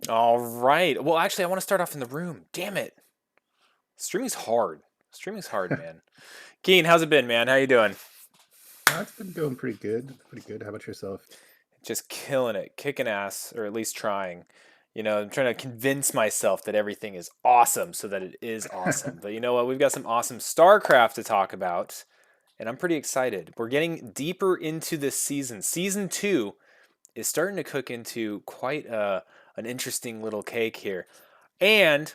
All right. Well, actually, I want to start off in the room. Damn it. Streaming's hard. Streaming's hard, man. Keen, how's it been, man? How you doing? It's been going pretty good. Pretty good. How about yourself? Just killing it, kicking ass, or at least trying. I'm trying to convince myself that everything is awesome so that it is awesome. But you know what? We've got some awesome StarCraft to talk about, and I'm pretty excited. We're getting deeper into this season. Season 2 is starting to cook into quite an interesting little cake here. And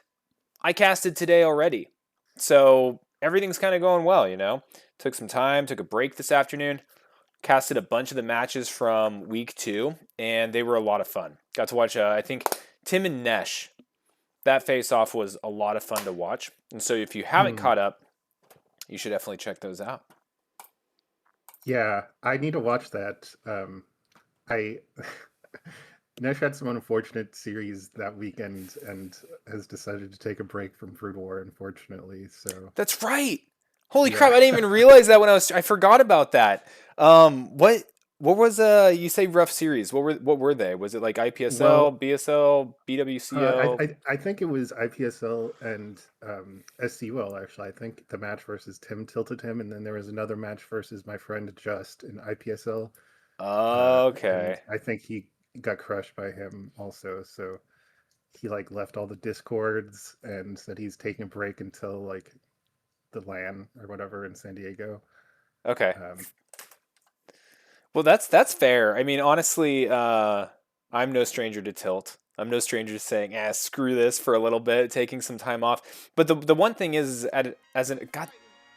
I casted today already. So everything's kind of going well. Took some time, took a break this afternoon, casted a bunch of the matches from week 2, and they were a lot of fun. Got to watch, I think, Tim and Nesh. That face off was a lot of fun to watch. And so if you haven't Hmm. caught up, you should definitely check those out. Yeah, I need to watch that. I Nesh had some unfortunate series that weekend and has decided to take a break from Brood War, unfortunately. So That's right. Holy crap! yeah. I didn't even realize that I forgot about that. What was you say rough series? What were they? Was it like IPSL, Well, BSL, BWCO? I think it was IPSL and SCUL actually. I think the match versus Tim tilted him, and then there was another match versus my friend Just in IPSL. And Okay. I think he got crushed by him also. So he like left all the discords and said he's taking a break until like the LAN or whatever in San Diego. Okay. Um, Well, that's fair. I mean, honestly, I'm no stranger to tilt. I'm no stranger to saying, screw this for a little bit, taking some time off. But the one thing is, as an god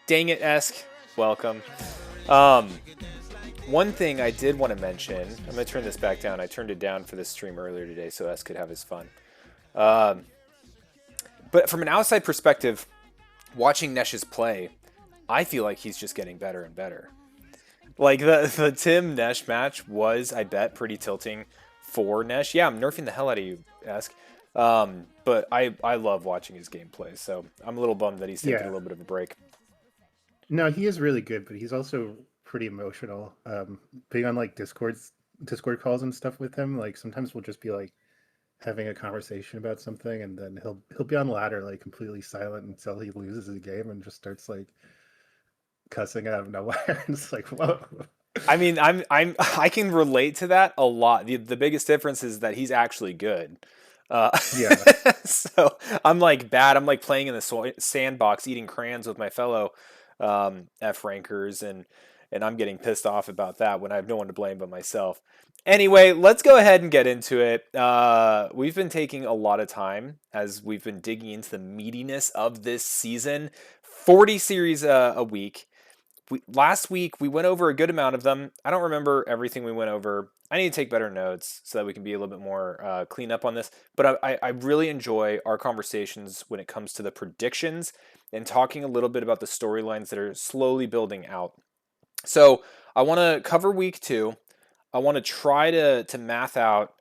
dang it, esque welcome. Um, One thing I did want to mention, I'm gonna turn this back down. I turned it down for this stream earlier today, so S could have his fun. Um, but from an outside perspective, watching Nesh's play, I feel like he's just getting better and better. Like the Tim Nesh match was, I bet, pretty tilting for Nesh. Yeah, I'm nerfing the hell out of you, Esk. But I love watching his gameplay, so I'm a little bummed that he's taking a yeah, little bit of a break. no, he is really good, but he's also pretty emotional. Being on like Discord calls and stuff with him, like sometimes we'll just be like having a conversation about something, and then he'll be on ladder like completely silent until he loses the game and just starts like cussing out of nowhere. And it's like, whoa. I mean, I can relate to that a lot. The biggest difference is that he's actually good. Uh, Yeah. so I'm like bad. I'm like playing in the sandbox, eating crayons with my fellow F rankers, and I'm getting pissed off about that when I have no one to blame but myself. Anyway, let's go ahead and get into it. We've been taking a lot of time as we've been digging into the meatiness of this season. 40 series a week. Last week we went over a good amount of them. I don't remember everything we went over. I need to take better notes so that we can be a little bit more clean up on this. But I really enjoy our conversations when it comes to the predictions and talking a little bit about the storylines that are slowly building out. So I want to cover week 2. I want to try to math out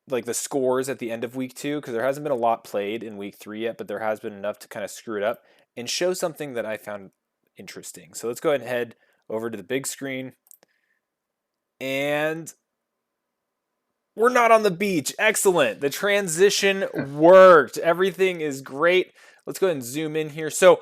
like the scores at the end of week 2 because there hasn't been a lot played in week 3 yet, but there has been enough to kind of screw it up and show something that I found interesting. So let's go ahead and head over to the big screen. And we're not on the beach. Excellent. The transition worked. Everything is great. Let's go ahead and zoom in here. So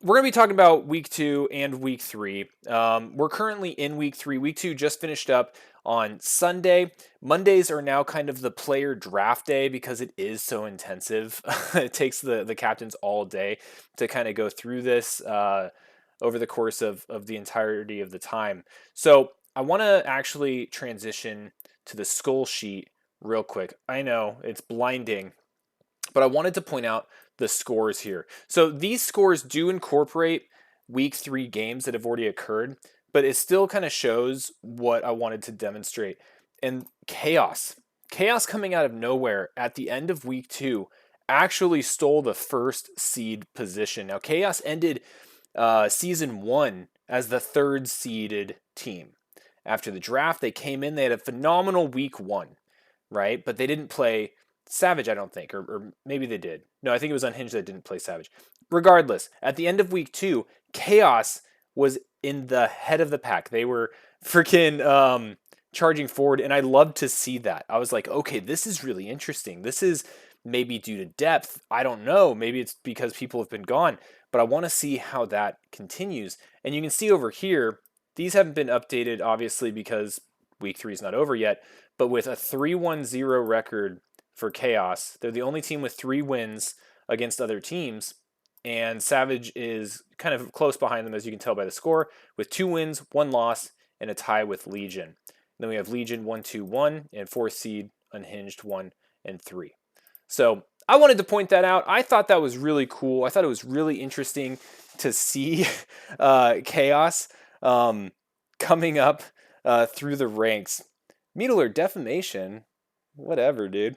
we're going to be talking about week 2 and week 3. We're currently in week 3. Week 2 just finished up on Sunday. Mondays are now kind of the player draft day because it is so intensive. It takes the captains all day to kind of go through this over the course of the entirety of the time. So I want to actually transition to the skull sheet real quick. I know it's blinding, but I wanted to point out the scores here. So these scores do incorporate week 3 games that have already occurred, but it still kind of shows what I wanted to demonstrate. And chaos coming out of nowhere at the end of week 2 actually stole the first seed position. Now chaos ended season 1 as the third seeded team. After the draft, they came in, they had a phenomenal week 1, right? But they didn't play Savage, I don't think, or maybe they did. No, I think it was Unhinged that didn't play Savage. Regardless, at the end of week 2, Chaos was in the head of the pack. They were freaking charging forward, and I love to see that. I was like, okay, this is really interesting. This is maybe due to depth. I don't know. Maybe it's because people have been gone, but I want to see how that continues. And you can see over here, these haven't been updated, obviously, because week 3 is not over yet. But with a 3-1-0 record for Chaos, they're the only team with 3 wins against other teams. And Savage is kind of close behind them, as you can tell by the score, with 2 wins, 1 loss, and a tie with Legion. Then we have Legion 1-2-1 and 4th seed Unhinged 1 and 3. So I wanted to point that out. I thought that was really cool. I thought it was really interesting to see Chaos coming up through the ranks. Needle or defamation, whatever, dude.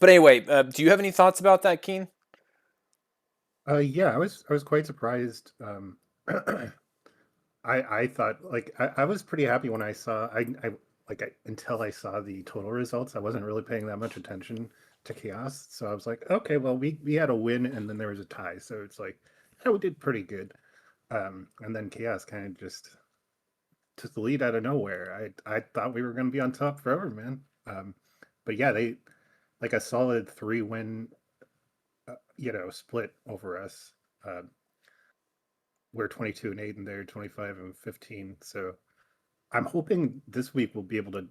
But anyway, do you have any thoughts about that, Keen? Yeah, I was quite surprised. I thought like I was pretty happy when I saw until I saw the total results, I wasn't really paying that much attention to chaos. So I was like, okay, well we had a win and then there was a tie, so it's like, oh, we did pretty good. And then chaos kind of just took the lead out of nowhere. I thought we were going to be on top forever, man. But yeah, they like a solid 3-win, split over us. Uh, we're 22-8 and they're 25-15. So I'm hoping this week we'll be able to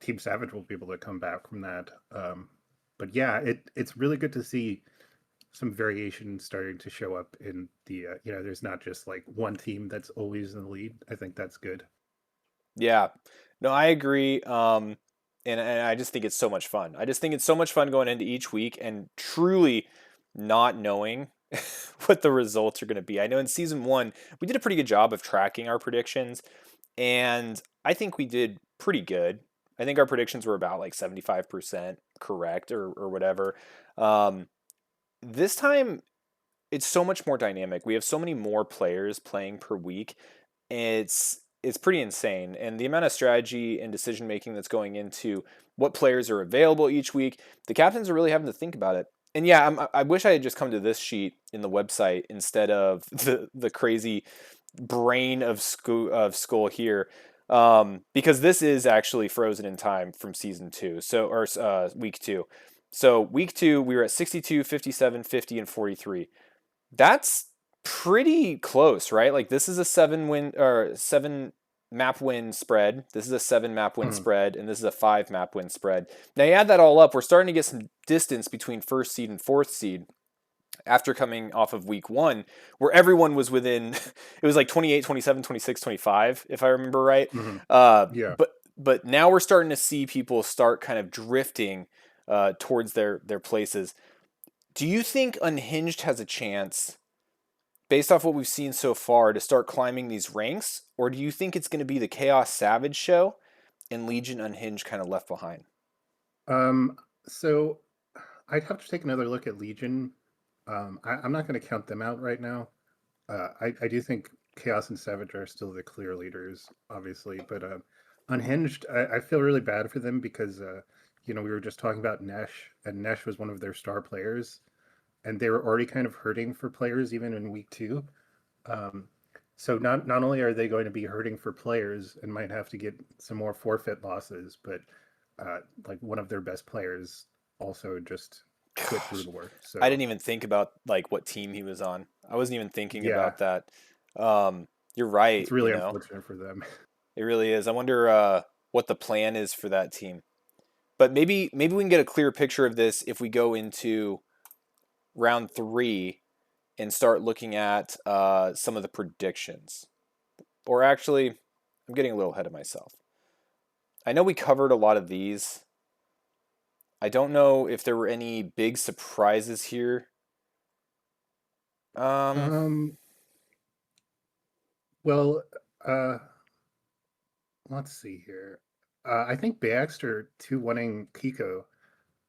Team Savage will be able to come back from that. But yeah, it's really good to see some variation starting to show up in the there's not just like one team that's always in the lead. I think that's good. Yeah, no, I agree. And I just think it's so much fun. I just think it's so much fun going into each week and truly not knowing what the results are going to be. I know in season 1 we did a pretty good job of tracking our predictions, and I think we did pretty good. I think our predictions were about like 75% correct or whatever. Um, this time it's so much more dynamic. We have so many more players playing per week. It's pretty insane, and the amount of strategy and decision making that's going into what players are available each week. The captains are really having to think about it. And yeah, I wish I had just come to this sheet in the website instead of the crazy brain of Skull here, because this is actually frozen in time from season 2, so or week 2. So week 2 we were at 62, 57, 50, and 43. That's pretty close, right? Like this is a 7 win or 7 map win spread. This is a 7 map win Mhm. spread, and this is a 5 map win spread. Now you add that all up, we're starting to get some distance between 1st seed and 4th seed after coming off of week 1, where everyone was within it was like 28, 27, 26, 25, if I remember right. Mhm. uh, Yeah. but now we're starting to see people start kind of drifting towards their places. Do you think Unhinged has a chance, based off what we've seen so far, to start climbing these ranks? Or do you think it's going to be the Chaos Savage show and Legion Unhinged kind of left behind? Um, so I'd have to take another look at Legion. I'm not going to count them out right now. I do think Chaos and Savage are still the clear leaders, obviously, but Unhinged, I feel really bad for them because we were just talking about Nesh, and Nesh was one of their star players, and they were already kind of hurting for players even in week 2. Um, so not only are they going to be hurting for players and might have to get some more forfeit losses, but like one of their best players also just quit Gosh, Brood I So didn't even think about like what team he was on. I wasn't even thinking yeah, about that. You're it's right, really unfortunate for them. it really is. I wonder what the plan is for that team. But maybe we can get a clear picture of this if we go into round 3 and start looking at some of the predictions. Or actually, I'm getting a little ahead of myself. I know we covered a lot of these. I don't know if there were any big surprises here. Um, Um, well, uh, let's see here. I think Baxter 2-1ing Kiko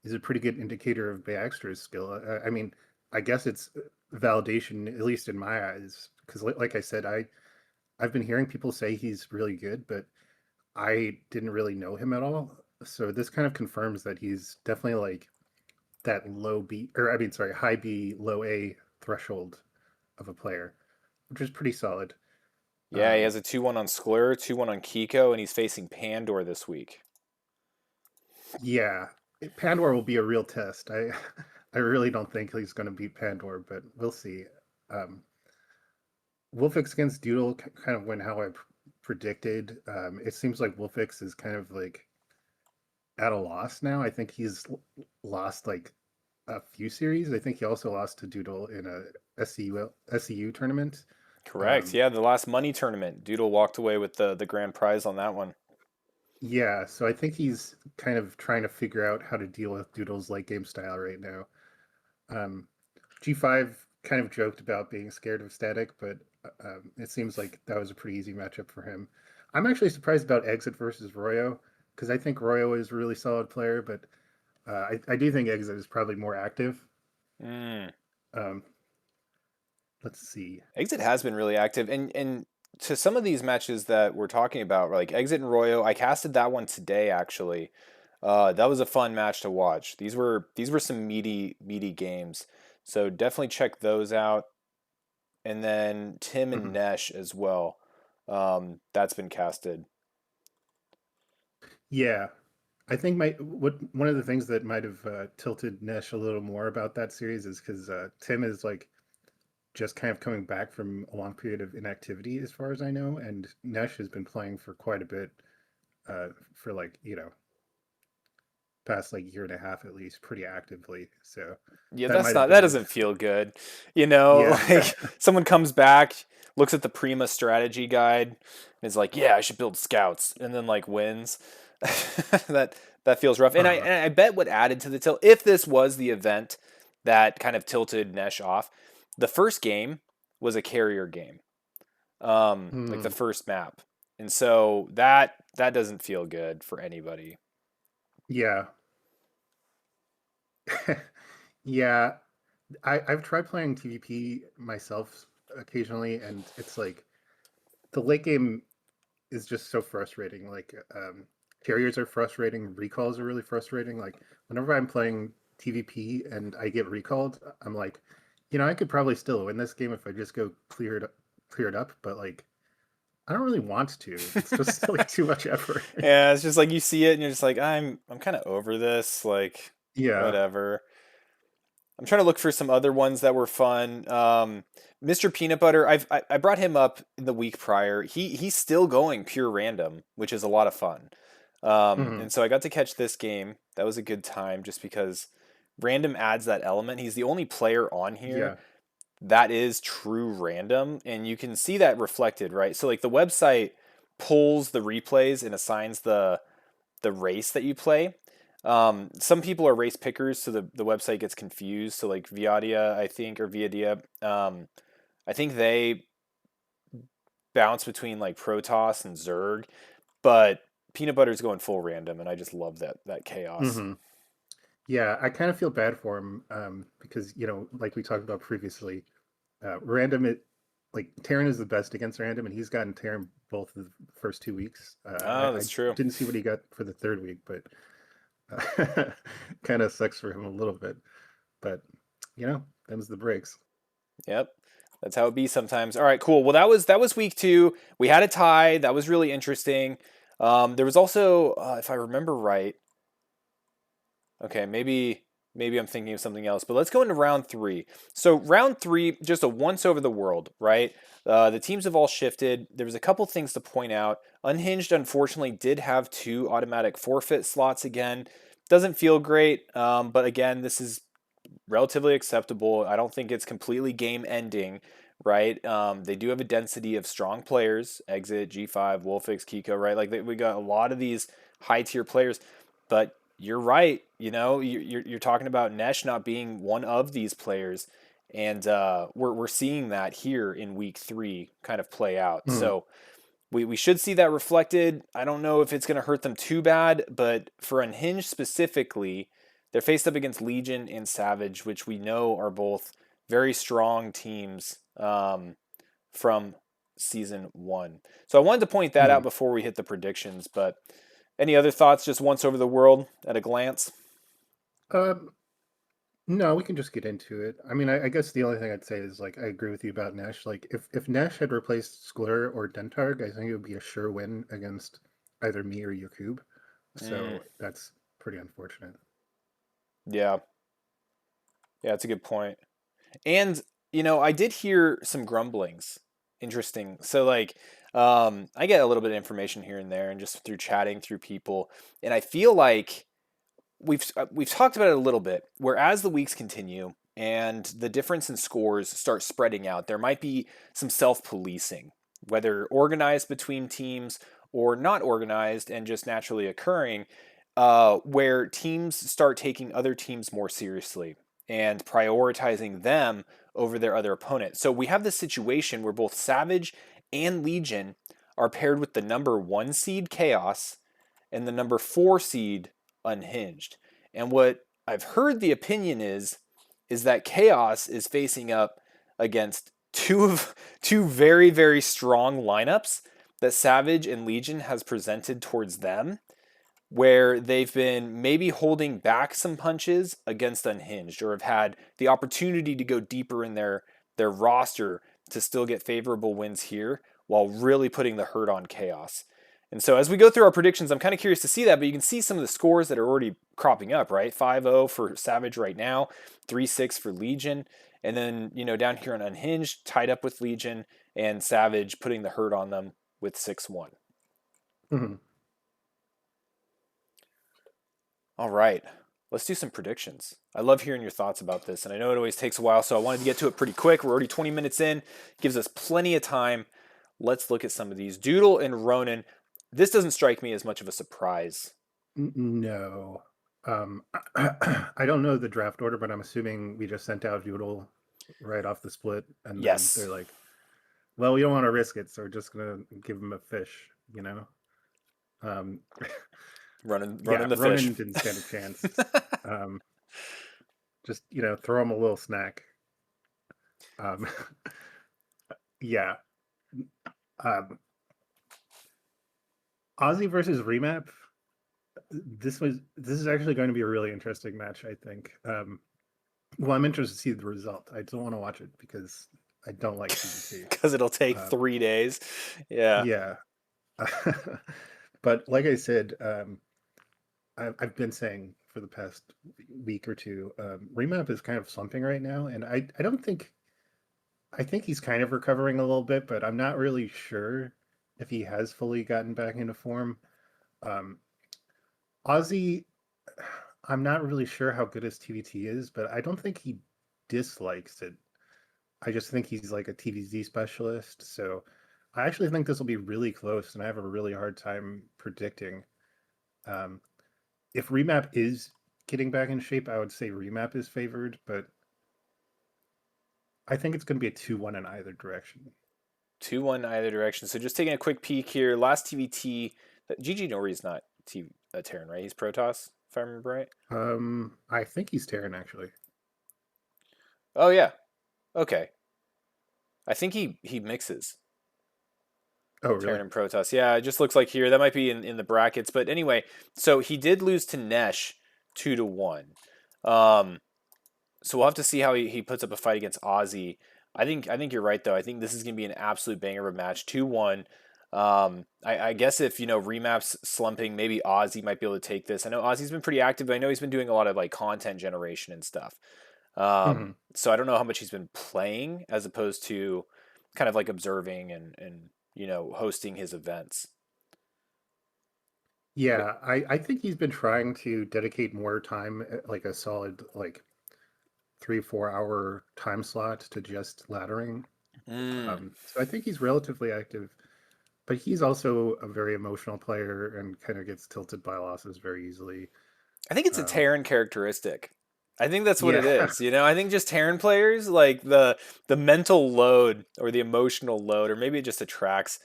is a pretty good indicator of Baxter's skill. I mean, I guess it's validation, at least in my eyes, because like I said, I've been hearing people say he's really good, but I didn't really know him at all. So this kind of confirms that he's definitely like that low B, or I mean, sorry, high B, low A threshold of a player, which is pretty solid. Yeah, he has a 2-1 on Sklur, 2-1 on Kiko, and he's facing Pandor this week. Yeah, Pandor will be a real test. I really don't think he's going to beat Pandor, but we'll see. Um, Wolfix against Doodle kind of went how I predicted. It seems like Wolfix is kind of like at a loss now. I think he's lost like a few series. I think he also lost to Doodle in a SCU tournament. Correct. Um, Yeah, the last money tournament. Doodle walked away with the grand prize on that one. yeah, so I think he's kind of trying to figure out how to deal with Doodle's late game style right now. Um, G5 kind of joked about being scared of Static, but it seems like that was a pretty easy matchup for him. I'm actually surprised about Exit versus Royo because I think Royo is a really solid player, but I do think Exit is probably more active. Mm. Um, let's see. Exit has been really active, and to some of these matches that we're talking about, like Exit and Royo, I casted that one today actually. That was a fun match to watch. These were some meaty games, so definitely check those out. And then Tim and Mhm. Nesh as well. That's been casted. Yeah, I think my what one of the things that might have tilted Nesh a little more about that series is because Tim is like just kind of coming back from a long period of inactivity, as far as I know, and Nesh has been playing for quite a bit, for like past like year and a half at least, pretty actively. So Yeah, that might have that been a doesn't feel good. You know, yeah. like someone comes back, looks at the Prima strategy guide, and is like, "Yeah, I should build scouts," and then like wins. that that feels rough. uh, And I bet what added to the tilt, if this was the event that kind of tilted Nesh off, the first game was a carrier game, like the hmm, first map, and so that doesn't feel good for anybody. yeah. Yeah, I've tried playing TVP myself occasionally, and it's like the late game is just so frustrating. Like carriers are frustrating, recalls are really frustrating. Like whenever I'm playing TVP and I get recalled, I'm like, I could probably still win this game if I just go clear it up, but like I don't really want to. It's just like too much effort. Yeah, it's just like you see it and you're just like, I'm kind of over this, like Yeah. whatever. I'm trying to look for some other ones that were fun. Mr. Peanut Butter, I brought him up in the week prior. He's still going pure random, which is a lot of fun. Hmm. And so I got to catch this game. That was a good time just because random adds that element. He's the only player on here Yeah. that is true random, and you can see that reflected, right? So like the website pulls the replays and assigns the race that you play. Some people are race pickers, so the website gets confused. So like Viadia, I think, or Viadia, I think they bounce between like Protoss and Zerg, but Peanut Butter's going full random, and I just love that chaos. Hmm. Yeah, I kind of feel bad for him, because like we talked about previously, random it like Terran is the best against random, and he's gotten Terran both of the first 2 weeks. Oh, I that's true. didn't see what he got for the third week, but kind of sucks for him a little bit. But them's the breaks. Yep. That's how it be sometimes. All right, cool. Well, that was week two. We had a tie. That was really interesting. There was also, if I remember right, okay, maybe I'm thinking of something else, but let's go into round three. So round three, just a once over the world, right? The teams have all shifted. There was a couple things to point out. Unhinged, unfortunately, did have two automatic forfeit slots again. Doesn't feel great, but again, this is relatively acceptable. I don't think it's completely game ending, right? They do have a density of strong players, Exit, G5, Wolfix, Kiko, right? Like we got a lot of these high tier players, but you're right. You're talking about Nesh not being one of these players, and we're seeing that here in week three kind of play out. Mhm. So we should see that reflected. I don't know if it's going to hurt them too bad, but for Unhinged specifically, they're faced up against Legion and Savage, which we know are both very strong teams from season one. So I wanted to point that out Mhm. before we hit the predictions. But any other thoughts, just once over the world at a glance? Um, No, we can just get into it. I mean, I guess the only thing I'd say is like I agree with you about Nash. Like if Nash had replaced Skler or Dentarg, I think it would be a sure win against either me or Yakub. Mm, So that's pretty unfortunate. yeah, yeah, that's a good point. And I did hear some grumblings. Interesting. So like, I get a little bit of information here and there, and just through chatting through people, and I feel like we've talked about it a little bit. Where as the weeks continue and the difference in scores start spreading out, there might be some self-policing, whether organized between teams or not organized and just naturally occurring, where teams start taking other teams more seriously and prioritizing them over their other opponent. So we have this situation where both Savage and Legion are paired with the number 1 seed Chaos and the number 4 seed Unhinged. And what I've heard the opinion is that Chaos is facing up against two very very strong lineups that Savage and Legion has presented towards them, where they've been maybe holding back some punches against Unhinged, or have had the opportunity to go deeper in their roster to still get favorable wins here while really putting the hurt on Chaos. And so as we go through our predictions, I'm kind of curious to see that, but you can see some of the scores that are already cropping up, right? 5-0 for Savage right now, 3-6 for Legion, and then, down here on Unhinged, tied up with Legion, and Savage putting the hurt on them with 6-1. Mhm. All right, let's do some predictions. I love hearing your thoughts about this, and I know it always takes a while, so I wanted to get to it pretty quick. We're already 20 minutes in, gives us plenty of time. Let's look at some of these. Doodle and Ronan. This doesn't strike me as much of a surprise. No. Um, I don't know the draft order, but I'm assuming we just sent out Doodle right off the split, and then Yes, they're like, "Well, we don't want to risk it, so we're just gonna give him a fish," you know. Um, running yeah, the fish. Ronan didn't stand a chance. Um, just throw him a little snack. Um, yeah. Um, Aussie versus Remap. This is actually going to be a really interesting match, I think. Well, I'm interested to see the result. I don't want to watch it because I don't like TBT. Because it'll take Um, 3 days. Yeah. yeah, but like I said, I've been saying for the past week or two, Remap is kind of slumping right now, and I don't think I think he's kind of recovering a little bit, but I'm not really sure if he has fully gotten back into form. Um, Ozzy, I'm not really sure how good his TVT is, but I don't think he dislikes it. I just think he's like a TVZ specialist. So I actually think this will be really close, and I have a really hard time predicting. Um, if Remap is getting back in shape, I would say Remap is favored, but I think it's going to be a 2-1 in either direction. 2-1 either direction. So just taking a quick peek here. Last TVT, GG Nori's not Terran, right? He's Protoss, if I remember right. I think he's Terran actually. Oh yeah. Okay. I think he mixes Oh, Terran really? and Protoss. Yeah, it just looks like here. That might be in the brackets. But anyway, so he did lose to Nesh 2-1. Um, so we'll have to see how he puts up a fight against Ozzy. I think you're right though. I think this is gonna be an absolute banger of a match. 2-1. I guess if Remap's slumping, maybe Ozzy might be able to take this. I know Ozzy's been pretty active, but I know he's been doing a lot of like content generation and stuff. Hmm. So I don't know how much he's been playing as opposed to kind of like observing and hosting his events. But, Yeah, I think he's been trying to dedicate more time, like a solid like 3-4 hour time slot to just laddering. mm, So I think he's relatively active, but he's also a very emotional player and kind of gets tilted by losses very easily. I think it's a Um, Terran characteristic. I think that's what it yeah, is. I think just Terran players like the mental load or the emotional load, or maybe it just attracts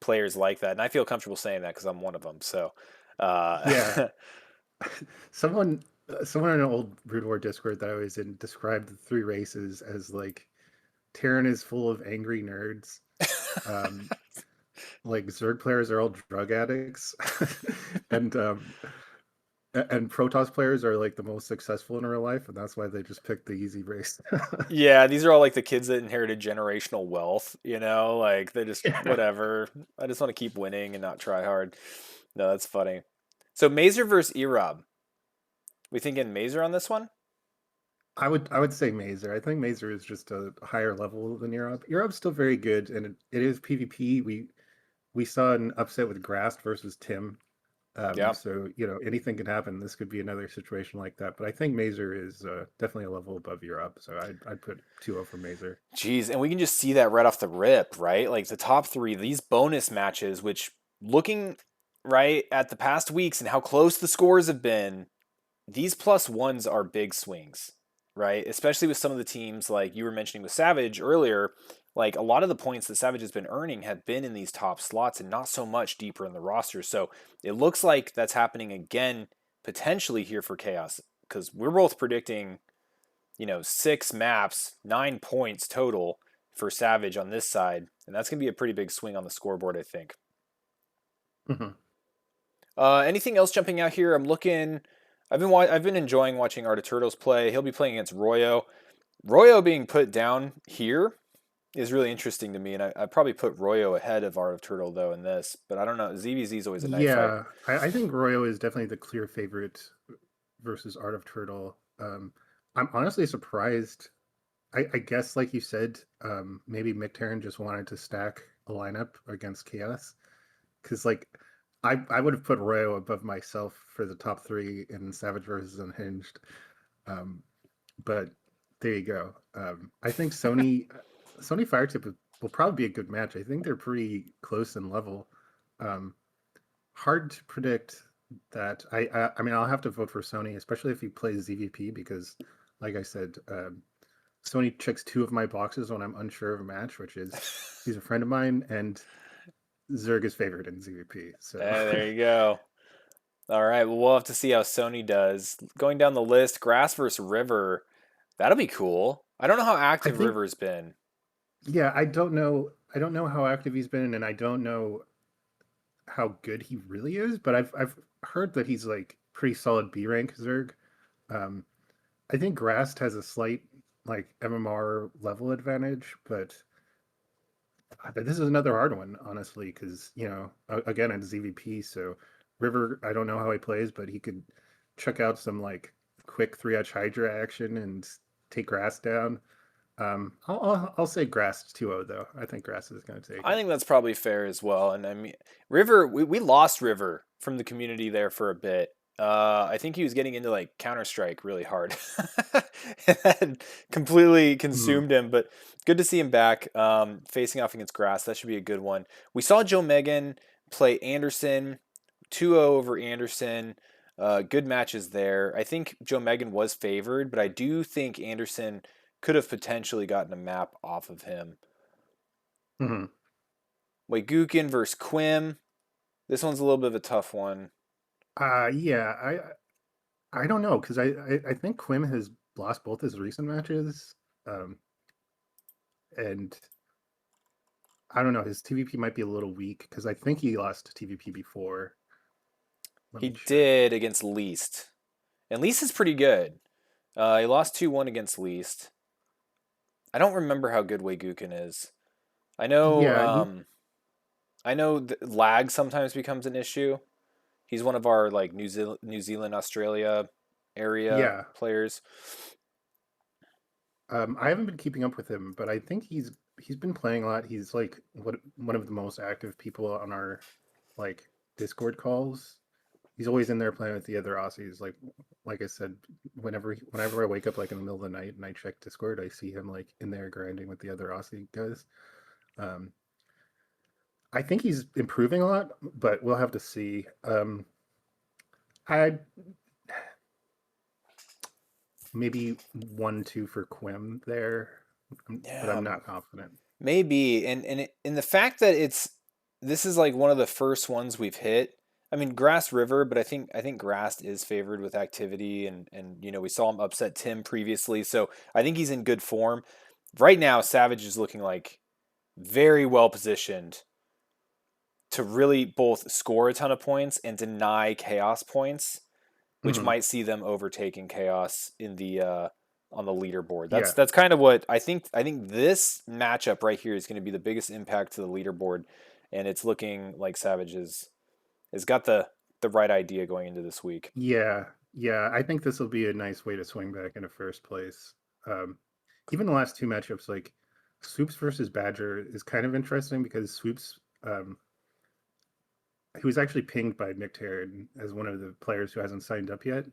players like that. And I feel comfortable saying that because I'm one of them. So, yeah. uh, Someone in an old Brood War Discord that I was in described the three races as like Terran is full of angry nerds. Um, like Zerg players are all drug addicts, and And Protoss players are like the most successful in real life, and that's why they just picked the easy race. Yeah, these are all like the kids that inherited generational wealth, you know, like they just Yeah. whatever. I just want to keep winning and not try hard. No, that's funny. So Mazer versus Erob. We thinking Mazer on this one? I would say Mazer. I think Mazer is just a higher level than Europe. Europe's still very good, and it is PvP. We saw an upset with Grast versus Tim. Yeah. So anything can happen. This could be another situation like that. But I think Mazer is definitely a level above Europe. So I'd put 2-0 for Mazer. Jeez, and we can just see that right off the rip, right? Like the top three, these bonus matches, which looking right at the past weeks and how close the scores have been, these plus ones are big swings, right? Especially with some of the teams like you were mentioning with Savage earlier. Like a lot of the points that Savage has been earning have been in these top slots and not so much deeper in the roster. So it looks like that's happening again, potentially here for Chaos, because we're both predicting, 6 maps, 9 points total for Savage on this side. And that's going to be a pretty big swing on the scoreboard, I think. Mhm. Anything else jumping out here? I'm looking. I've been enjoying watching Art of Turtles play. He'll be playing against Royo. Royo being put down here is really interesting to me, and I probably put Royo ahead of Art of Turtle though in this. But I don't know. ZVZ is always a knife fight. Yeah, I think Royo is definitely the clear favorite versus Art of Turtle. I'm honestly surprised. I guess, like you said, maybe McTaran just wanted to stack a lineup against Chaos because, like, I would have put Royo above myself for the top three in Savage versus Unhinged. Um, but there you go. I think Sony Firetip will probably be a good match. I think they're pretty close in level. Um, Hard to predict that. I mean, I'll have to vote for Sony, especially if he plays ZVP, because, like I said, Sony checks two of my boxes when I'm unsure of a match, which is he's a friend of mine and Zerg is favored in ZVP. So There you go. All right. Well, we'll have to see how Sony does. Going down the list, Grass versus River. That'll be cool. I don't know how I active think, River's been. yeah, I don't know. I don't know how active he's been, and I don't know how good he really is. But I've heard that he's like pretty solid B rank Zerg. Um, I think Grast has a slight like MMR level advantage, but this is another hard one, honestly, because again, it's ZVP. So River, I don't know how he plays, but he could check out some like quick 3H Hydra action and take Grass down. I'll say Grass 2-0 though. I think Grass is going to take I it. think that's probably fair as well. And I mean, River, we lost River from the community there for a bit. I think he was getting into like Counter Strike really hard, and that completely Mhm. consumed him. But good to see him back, facing off against Grass. That should be a good one. We saw Joe Megan play Anderson, 2-0 over Anderson. Good matches there. I think Joe Megan was favored, but I do think Anderson could have potentially gotten a map off of him. Mhm. Waygukin versus Quim. This one's a little bit of a tough one. Yeah, I don't know because I think Quim has lost both his recent matches, um, and I don't know, his TVP might be a little weak because I think he lost TVP before. Let He me check. did against Least. And Least is pretty good. He lost 2-1 against Least. I don't remember how good Waygukin is. I know Yeah, I know lag sometimes becomes an issue. He's one of our like New Zealand Australia area yeah. players. I haven't been keeping up with him, but I think he's been playing a lot. He's like one of the most active people on our like Discord calls. He's always in there playing with the other Aussies. Like I said, whenever I wake up like in the middle of the night and I check Discord, I see him like in there grinding with the other Aussie guys. Um, I think he's improving a lot, but we'll have to see. I maybe 1-2 for Quim there, but Yeah, I'm not confident. maybe. And the fact that this is like one of the first ones we've hit. I mean, Grass River, but I think Grass is favored with activity, and we saw him upset Tim previously, so I think he's in good form right now. Savage is looking like very well positioned to really both score a ton of points and deny chaos points. which Hmm. might see them overtaking Chaos in the on the leaderboard. Yeah. That's kind of what I think. I think this matchup right here is going to be the biggest impact to the leaderboard, and it's looking like Savage has got the right idea going into this week. Yeah. Yeah. I think this will be a nice way to swing back into first place. Um, Even the last two matchups, like Swoops versus Badger, is kind of interesting because Swoops, he was actually pinged by Nick Tarrant as one of the players who hasn't signed up yet.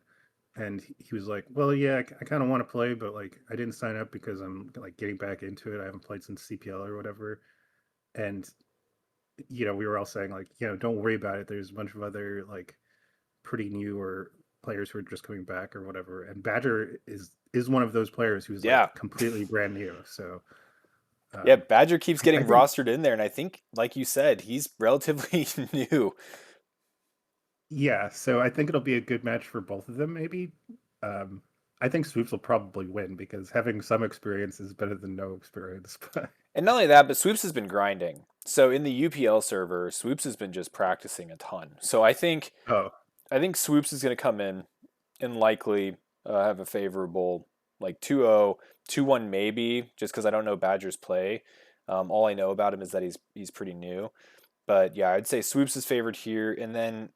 And he was like, "Well, yeah, I kind of want to play, but like I didn't sign up because I'm like getting back into it. I haven't played since CPL or whatever." And we were all saying like, don't worry about it. There's a bunch of other like pretty new or players who are just coming back or whatever. And Badger is one of those players who's Yeah, like completely brand new. So yeah. um, Badger keeps I getting think, rostered in there, and I think, like you said, he's relatively new. yeah. So I think it'll be a good match for both of them. Maybe. Um, I think Swoops will probably win because having some experience is better than no experience. But And not only that, but Swoops has been grinding. So in the UPL server, Swoops has been just practicing a ton. So oh, I think Swoops is going to come in and likely have a favorable like 2-0, 2-1 maybe, just because I don't know Badger's play. All I know about him is that he's pretty new. But yeah, I'd say Swoops is favored here, and then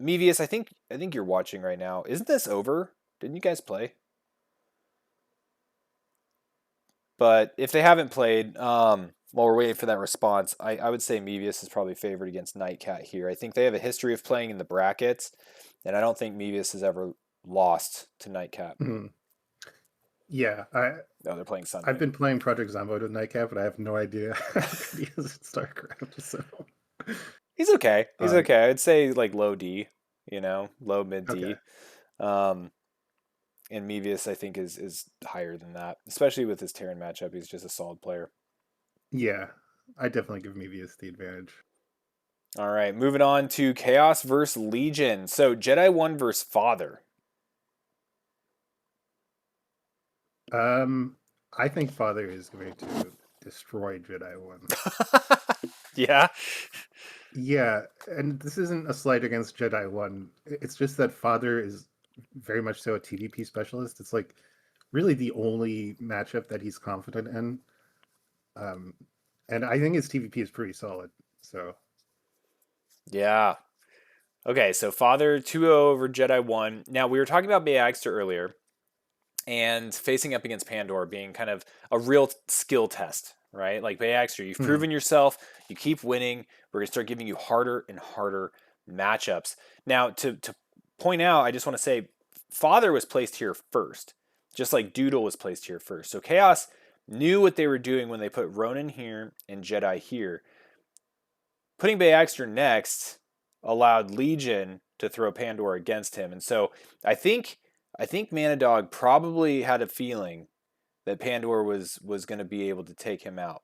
Mevius. I think you're watching right now. Isn't this over? Didn't you guys play? But if they haven't played, while we're waiting for that response, I would say Mevius is probably favored against Nightcat here. I think they have a history of playing in the brackets, and I don't think Mevius has ever lost to Nightcat. mhm. Yeah. No, they're playing I've Sunday. been playing Project Zombo with Nightcap, but I have no idea how good he is at StarCraft. So, He's okay. He's um, okay. I'd say like low D, low mid okay. D. Um, and Mevius, I think, is higher than that, especially with his Terran matchup. He's just a solid player. Yeah, I definitely give Mevius the advantage. All right, moving on to Chaos versus Legion. So Jedi 1 versus Father. Um, I think Father is going to destroy Jedi One. Yeah. Yeah, and this isn't a slight against Jedi One. It's just that Father is very much so a TvP specialist. It's like really the only matchup that he's confident in. Um, and I think his TvP is pretty solid. So, Yeah. Okay, so Father 2-0 over Jedi 1. Now, we were talking about Beaxter earlier, and facing up against Pandora being kind of a real skill test, right? Like Beaxter, you've mhm. proven yourself, you keep winning. We're going to start giving you harder and harder matchups. Now, to point out, I just want to say Father was placed here first, just like Doodle was placed here first. So Chaos knew what they were doing when they put Ronin here and Jedi here. Putting Beaxter next allowed Legion to throw Pandora against him. And so I think I think Manadog probably had a feeling that Pandora was going to be able to take him out.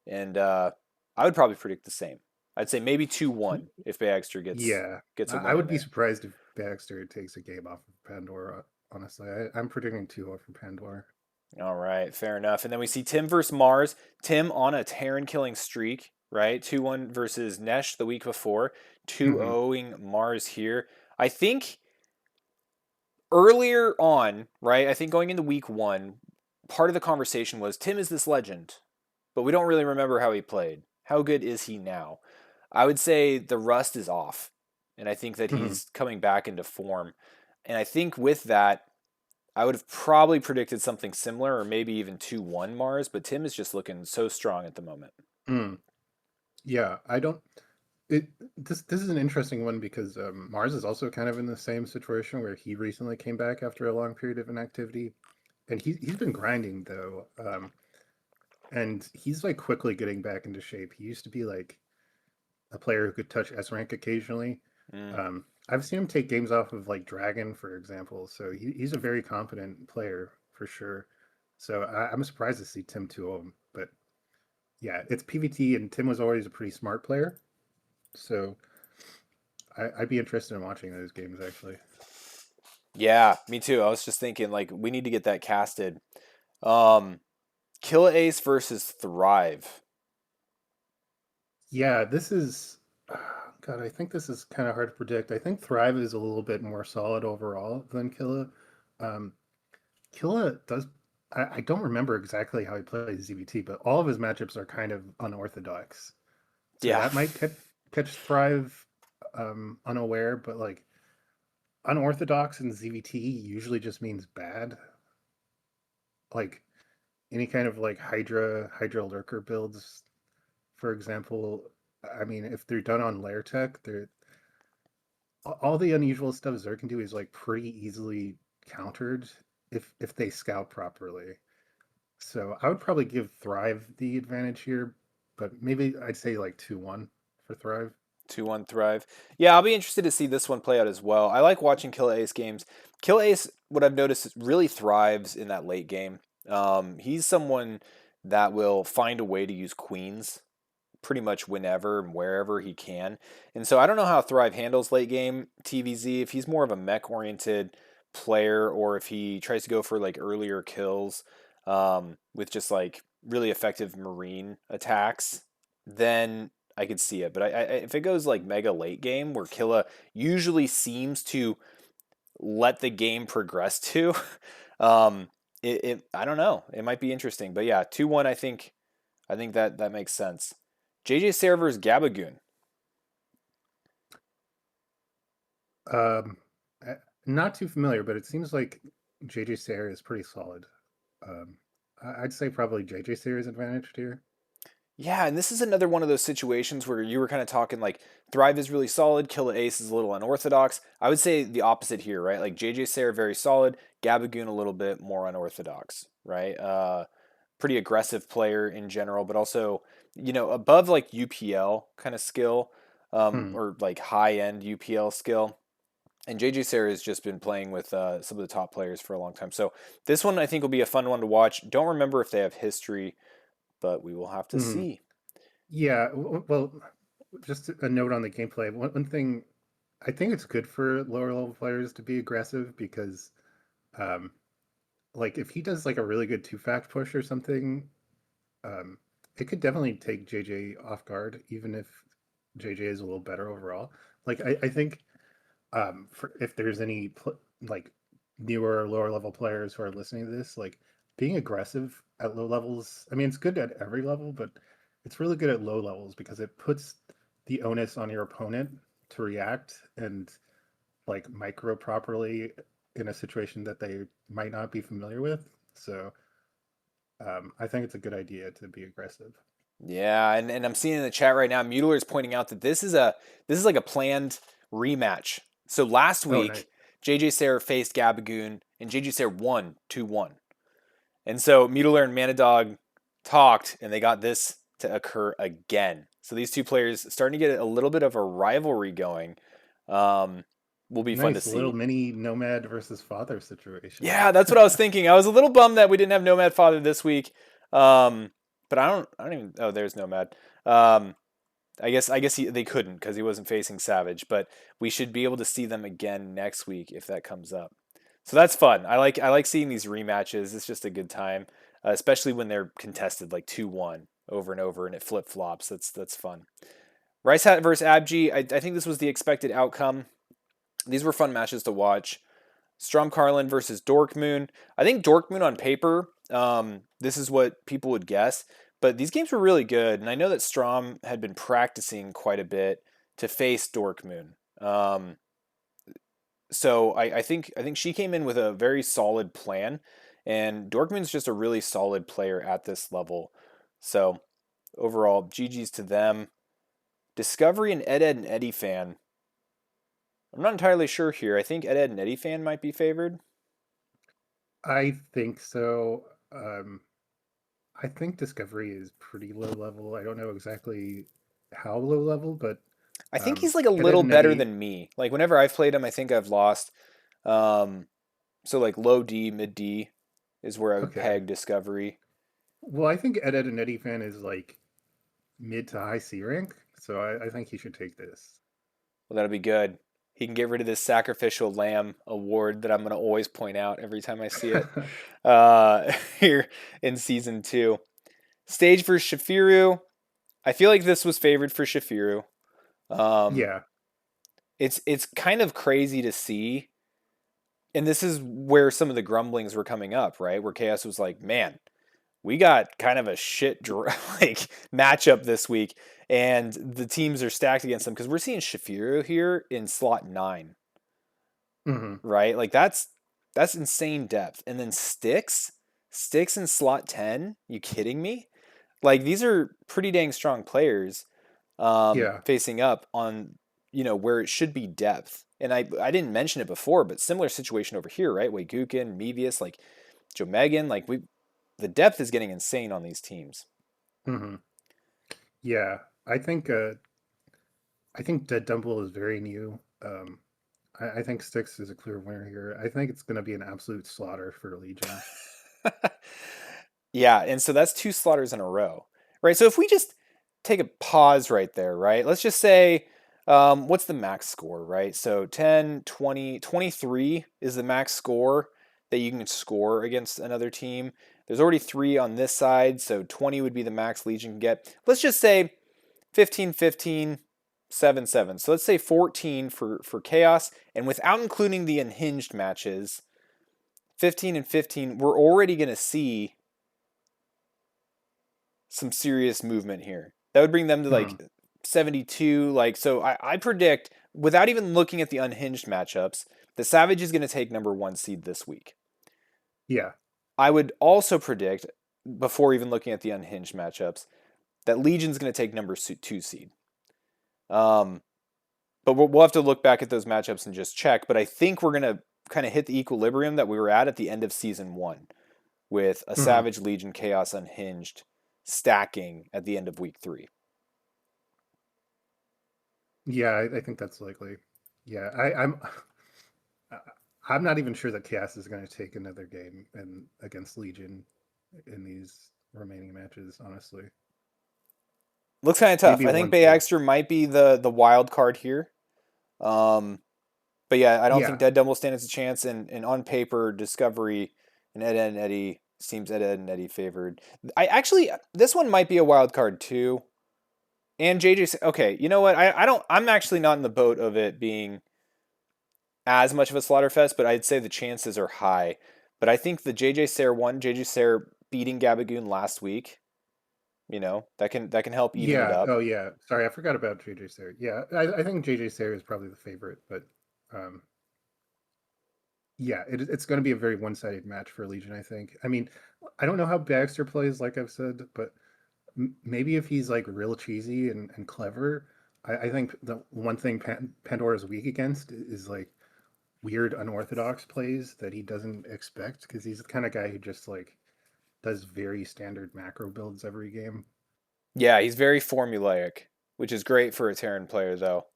And I would probably predict the same. I'd say maybe 2-1 if Beaxter Yeah, gets a I win in would be there. surprised if Baxter takes a game off of Pandora. Honestly, I'm predicting 2-0 for Pandora. All right, fair enough. And then we see Tim versus Mars. Tim on a Terran killing streak, right? 2-1 versus Nesh the week before. Hmm. 2-0ing Mars here. I think earlier on, right? I think going into week 1, part of the conversation was Tim is this legend, but we don't really remember how he played. How good is he now? I would say the rust is off, and I think that Hmm. he's coming back into form. And I think with that, I would have probably predicted something similar or maybe even 2-1 Mars, but Tim is just looking so strong at the moment. Mm. Yeah, I don't. It this is an interesting one because Mars is also kind of in the same situation where he recently came back after a long period of inactivity, and he's been grinding though, and he's like quickly getting back into shape. He used to be like a player who could touch S rank occasionally. Mm. I've seen him take games off of like Dragon, for example. So he's a very competent player for sure. So I'm surprised to see Tim 2 but yeah, it's PVT, and Tim was always a pretty smart player. So I'd be interested in watching those games actually. Yeah, me too. I was just thinking like we need to get that casted. Um, Killa Ace versus Thrive. Yeah, this is. God, I think this is kind of hard to predict. I think Thrive is a little bit more solid overall than Killa. Um, Killa does. I don't remember exactly how he plays ZBT, but all of his matchups are kind of unorthodox. So Yeah. that might catch Thrive unaware, but like unorthodox in ZVT usually just means bad. Like any kind of like Hydra Lurker builds, for example. I mean, if they're done on layer tech, they're all the unusual stuff Zerg can do is like pretty easily countered if they scout properly. So I would probably give Thrive the advantage here, but maybe I'd say like 2-1 for Thrive. 2-1 Thrive. Yeah, I'll be interested to see this one play out as well. I like watching Kill Ace games. Kill Ace, what I've noticed, is really thrives in that late game. He's someone that will find a way to use queens pretty much whenever and wherever he can. And so I don't know how Thrive handles late game TVZ, if he's more of a mech oriented player or if he tries to go for like earlier kills with just like really effective marine attacks, then I could see it. But if it goes like mega late game where Killa usually seems to let the game progress to, um, I don't know. It might be interesting. But yeah, 2-1, I think that makes sense. JJ Server's Gabagoon. Um, uh, Not too familiar, but it seems like JJ Sayre is pretty solid. Um, I'd say probably JJ Sayre's advantage here. Yeah, and this is another one of those situations where you were kind of talking like Thrive is really solid, Kill Ace is a little unorthodox. I would say the opposite here, right? Like JJ Serre very solid, Gabagoon a little bit more unorthodox, right? Pretty aggressive player in general, but also, above like UPL kind of skill, Hmm. or like high end UPL skill. And JJ Serre has just been playing with some of the top players for a long time. So this one I think will be a fun one to watch. Don't remember if they have history, but we will have to Hmm. see. Yeah. Well, just a note on the gameplay. One thing, I think it's good for lower level players to be aggressive because, um, like if he does like a really good two-fact push or something, um, it could definitely take JJ off guard, even if JJ is a little better overall. Like I think for if there's any like newer or lower level players who are listening to this, like being aggressive at low levels, I mean it's good at every level, but it's really good at low levels because it puts the onus on your opponent to react and like micro properly in a situation that they might not be familiar with. So I think it's a good idea to be aggressive. Yeah, and I'm seeing in the chat right now, Mueller is pointing out that this is like a planned rematch. So last Oh, nice. week, JJ Serre faced Gabagoon, and JJ Serre won 2-1. And so Mueller and Manadog talked, and they got this to occur again. So these two players starting to get a little bit of a rivalry going. Um, will be fun to Nice little see. mini Nomad versus Father situation. Yeah, that's what I was thinking. I was a little bummed that we didn't have Nomad Father this week. Um, but I don't even. Oh, there's Nomad. Um, I guess they couldn't because he wasn't facing Savage. But we should be able to see them again next week if that comes up. So that's fun. I like seeing these rematches. It's just a good time, especially when they're contested like 2-1 over and over, and it flip flops. That's fun. Rice Hat versus Abji. I think this was the expected outcome. These were fun matches to watch. Strom Carlin versus Dorkmoon. I think Dorkmoon on paper, this is what people would guess, but these games were really good, and I know that Strom had been practicing quite a bit to face Dorkmoon. So I think she came in with a very solid plan, and Dorkmoon's just a really solid player at this level. So overall, GG's to them. Discovery and Ed and Eddie fan. I'm not entirely sure here. I think Ed and Eddie fan might be favored. I think so. I think Discovery is pretty low level. I don't know exactly how low level, but I think he's like a Ed, Ed little and better Eddie. than me. Like whenever I've played him, I think I've lost. Um, so like low D, mid D is where I would Okay. peg Discovery. Well, I think Ed, Ed and Eddie fan is like mid to high C rank, so I think he should take this. Well, that'll be good. He can get rid of this sacrificial lamb award that I'm going to always point out every time I see it here in season two. Stage for Shafiru. I feel like this was favored for Shafiru. Um, Yeah. it's kind of crazy to see, and this is where some of the grumblings were coming up, right? Where Chaos was like, "Man, we got kind of a shit like matchup this week, and the teams are stacked against them because we're seeing Shafiro here in slot 9, Hmm. right? Like that's insane depth, and then Sticks in slot 10. You kidding me? Like these are pretty dang strong players Yeah. facing up on where it should be depth. And I didn't mention it before, but similar situation over here, right? Waygukin, Mevius, like Joe Megan, like the depth is getting insane on these teams. Hmm. Yeah. I think uh I think Dead Dumble is very new. I think Styx is a clear winner here. I think it's going to be an absolute slaughter for Legion. Yeah, and so that's two slaughters in a row, right? So if we just take a pause right there, right? Let's just say, what's the max score, right? So 10, 20, 23 is the max score that you can score against another team. There's already 3 on this side, so 20 would be the max Legion can get. Let's just say 15, 15, 7, 7. So let's say 14 for Chaos, and without including the unhinged matches, 15 and 15, we're already going to see some serious movement here. That would bring them to Hmm. like 72. Like, so I predict, without even looking at the unhinged matchups, the Savage is going to take number 1 seed this week. Yeah. I would also predict, before even looking at the unhinged matchups, that Legion's going to take number 2 seed. Um, but we'll have to look back at those matchups and just check. But I think we're going to kind of hit the equilibrium that we were at the end of season 1 with a Hmm. Savage, Legion, Chaos, Unhinged stacking at the end of week 3. Yeah, I think that's likely. Yeah, I'm not even sure that Chaos is going to take another game and against Legion in these remaining matches. Honestly, Looks kind of tough. maybe I think one Bay two. Exter might be the wild card here. Um, but yeah, I don't think Yeah, Dead Dumb will stand a chance. And on paper, Discovery and Ed, Ed and Eddie seems Ed, Ed and Eddie favored. I actually this one might be a wild card too. And JJ, okay, you know what? I don't. I'm actually not in the boat of it being as much of a slaughter fest, but I'd say the chances are high. But I think the JJ Sayre one, JJ Sayre beating Gabagoon last week, that can help even it yeah. up. Oh, yeah. Sorry, I forgot about JJ Sayre. Yeah, I think JJ Sayre is probably the favorite, but um, yeah, it's going to be a very one-sided match for Legion. I think. I mean, I don't know how Baxter plays, like I've said, but maybe if he's like real cheesy and clever, I think the one thing Pandora is weak against is like weird unorthodox plays that he doesn't expect because he's the kind of guy who just like does very standard macro builds every game. Yeah, he's very formulaic, which is great for a Terran player though.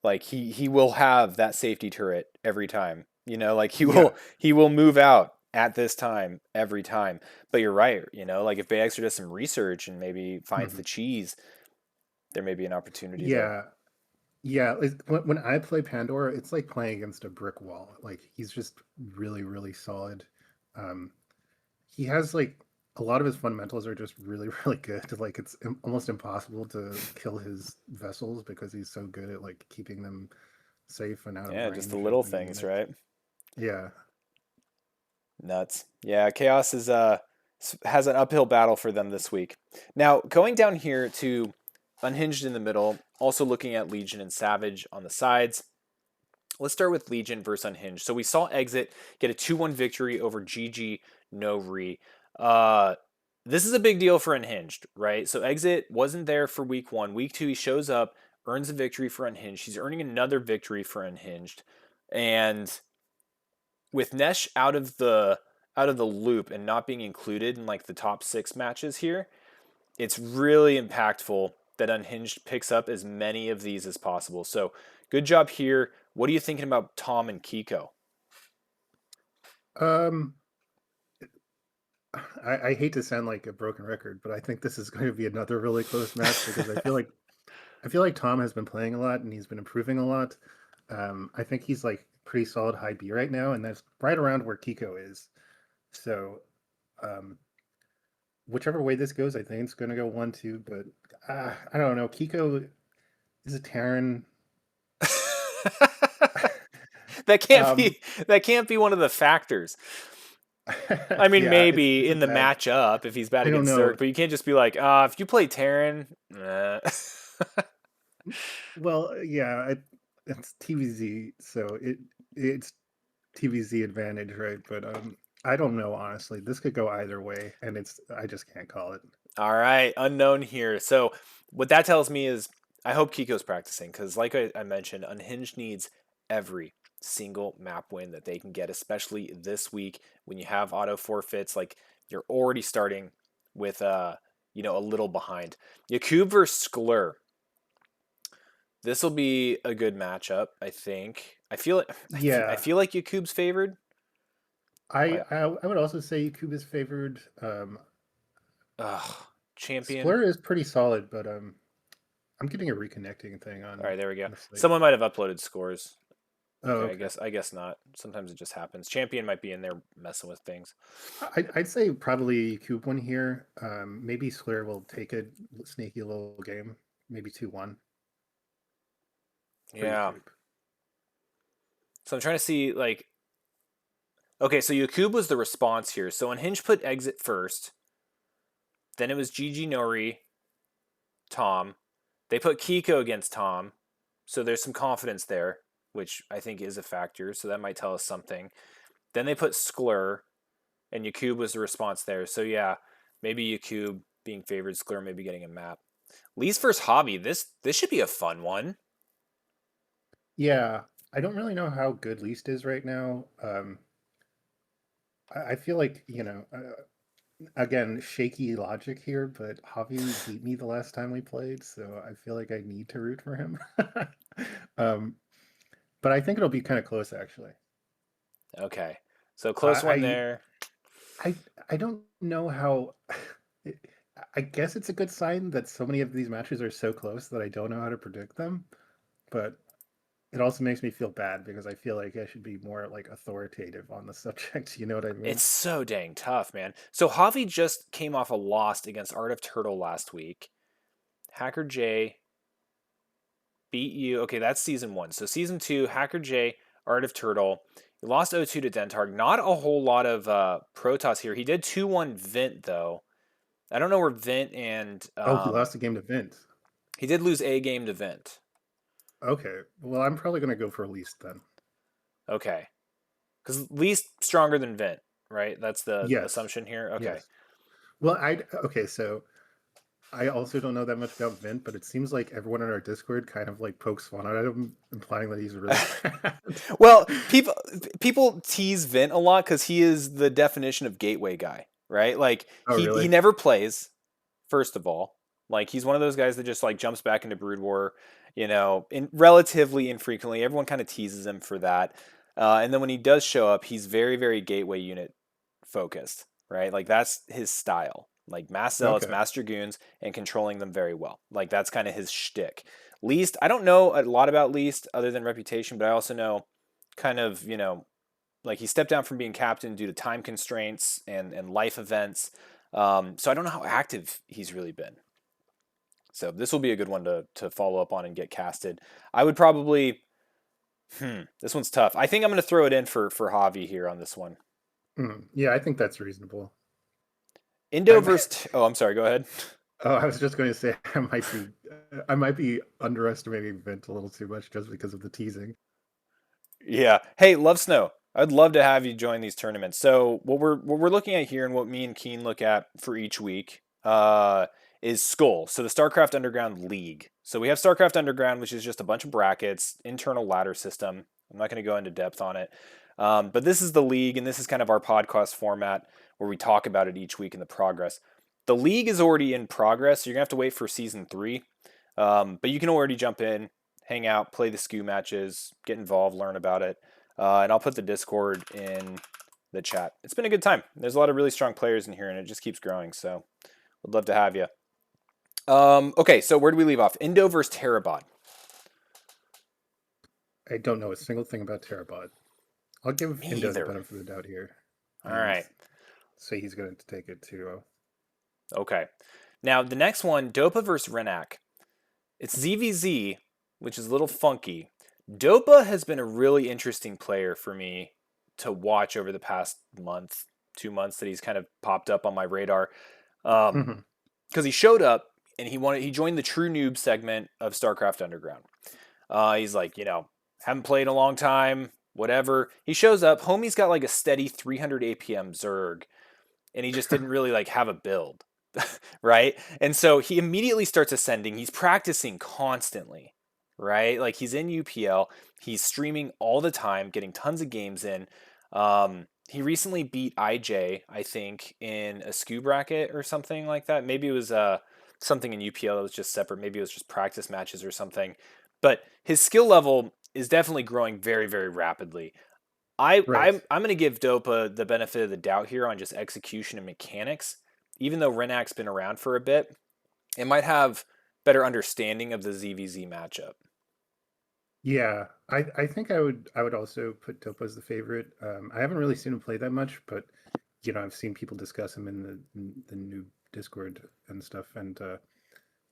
Like he will have that safety turret every time. Like he Yeah. will he will move out at this time every time. But you're right, like if Bayexter does some research and maybe finds Hmm. the cheese, there may be an opportunity there. Yeah. Yeah, when I play Pandora, it's like playing against a brick wall. Like he's just really, really solid. Um, he has like a lot of his fundamentals are just really, really good. Like it's almost impossible to kill his vessels because he's so good at like keeping them safe and out of Yeah, just the range little of the things, units. right? Yeah. Nuts. Yeah, Chaos has an uphill battle for them this week. Now, going down here to Unhinged in the middle, also looking at Legion and Savage on the sides. Let's start with Legion versus Unhinged. So we saw Exit get a 2-1 victory over GG No Re. Uh, this is a big deal for Unhinged, right? So Exit wasn't there for week 1. Week 2, he shows up, earns a victory for Unhinged. He's earning another victory for Unhinged. And with Nesh out of the loop and not being included in like the top 6 matches here, it's really impactful that Unhinged picks up as many of these as possible. So good job here. What are you thinking about Tom and Kiko? Um, I hate to sound like a broken record, but I think this is going to be another really close match because I feel like Tom has been playing a lot and he's been improving a lot. I think he's like pretty solid high B right now, and that's right around where Kiko is. So, um, whichever way this goes, I think it's going to go 1-2. But I don't know. Kiko, Is it Terran? That can't um, be that can't be one of the factors. I mean, yeah, maybe it's a in the bad. matchup if he's bad I don't against know. Zerg, but you can't just be like, if you play Terran, Well, yeah, it's TVZ, so it's TVZ advantage, right? But I don't know honestly. This could go either way, and I just can't call it. All right, unknown here. So what that tells me is I hope Kiko's practicing because, like I mentioned, Unhinged needs every single map win that they can get, especially this week when you have auto forfeits. Like you're already starting with a little behind. Yakub versus Sklur. This will be a good matchup, I think. I Yeah, feel like Yakub's favored. Like, I would also say Kuba's favored. ugh, champion. Splur is pretty solid, but I'm getting a reconnecting thing All right, there we go. on the site. Someone might have uploaded scores. Oh, Okay, okay. I guess not. Sometimes it just happens. Champion might be in there messing with things. I'd say probably Cube one here. Maybe Square will take a sneaky little game, maybe 2-1 for Yeah. YouTube. So I'm trying to see like okay, so Yakub was the response here. So Unhinged put exit first. Then it was Gigi Nori, Tom. They put Kiko against Tom. So there's some confidence there, which I think is a factor. So that might tell us something. Then they put Sklur, and Yakub was the response there. So yeah, maybe Yakub being favored, Sklur maybe getting a map. Least versus Hobby. This should be a fun one. Yeah, I don't really know how good Least is right now. I feel like, again, shaky logic here, but Javi beat me the last time we played, so I feel like I need to root for him. um, but I think it'll be kind of close, actually. Okay. So close one I, there. I, I don't know how. I guess it's a good sign that so many of these matches are so close that I don't know how to predict them. But it also makes me feel bad because I feel like I should be more like authoritative on the subject. You know what I mean? It's so dang tough, man. So Javi just came off a loss against Art of Turtle last week. Hacker J beat you. Okay, that's season one. So season two, Hacker J, Art of Turtle. You lost 0-2 to Dentarg. Not a whole lot of Protoss here. He did 2-1 Vint, though. I don't know where Vint and Oh, he lost the game to Vince. he did lose a game to Vint. Okay, well, I'm probably gonna go for least then. Okay. Because least stronger than Vint, right? That's the Yes, assumption here. Okay. yes. Well, I okay, so I also don't know that much about Vint, but it seems like everyone in our Discord kind of like pokes fun at him, implying that he's really bad. Well, people tease Vint a lot because he is the definition of gateway guy, right? Like Oh, he really? never plays. First of all, like he's one of those guys that just like jumps back into Brood War, in relatively infrequently. Everyone kind of teases him for that, and then when he does show up, he's very gateway unit focused, right? Like that's his style. Like mass zealots, Okay. mass dragoons, and controlling them very well. Like that's kind of his shtick. Least, I don't know a lot about Least other than reputation, but I also know kind of, like he stepped down from being captain due to time constraints and life events. So I don't know how active he's really been. So this will be a good one to follow up on and get casted. I would probably, this one's tough. I think I'm going to throw it in for Javi here on this one. Yeah, I think that's reasonable. Indo I'm versus, oh, I'm sorry, go ahead. Oh, I was just going to say I might be underestimating Vint a little too much just because of the teasing. Yeah. Hey, Love Snow. I'd love to have you join these tournaments. So what we're looking at here and what me and Keen look at for each week is Skull. So the StarCraft Underground League. So we have StarCraft Underground, which is just a bunch of brackets, internal ladder system. I'm not going to go into depth on it. But this is the league, and this is kind of our podcast format where we talk about it each week in the progress. The league is already in progress, so you're going to have to wait for season 3. But you can already jump in, hang out, play the SKU matches, get involved, learn about it. And I'll put the Discord in the chat. It's been a good time. There's a lot of really strong players in here, and it just keeps growing. So would love to have you. Okay, so where do we leave off? Indo versus Terabot. I don't know a single thing about Terabot. I'll give Me Indo the either. benefit of the doubt here All and right. say he's going to take it too. Okay. Now the next one, Dopa versus Renak. It's ZVZ, which is a little funky. Dopa has been a really interesting player for me to watch over the past month, 2 months that he's kind of popped up on my radar. Um, Hmm. because he showed up and he joined the True Noob segment of StarCraft Underground. He's like, haven't played in a long time, whatever. He shows up, homie's got like a steady 300 APM Zerg, and he just didn't really like have a build, right? And so he immediately starts ascending. He's practicing constantly, right? Like he's in UPL, he's streaming all the time, getting tons of games in. He recently beat IJ, I think, in a SKU bracket or something like that. Maybe it was something in UPL that was just separate. Maybe it was just practice matches or something. But his skill level is definitely growing very, very rapidly. Right. I'm going to give Dopa the benefit of the doubt here on just execution and mechanics. Even though Renak's been around for a bit, it might have better understanding of the ZVZ matchup. Yeah, I think I would also put Dopa as the favorite. I haven't really seen him play that much, but I've seen people discuss him in the new Discord and stuff. And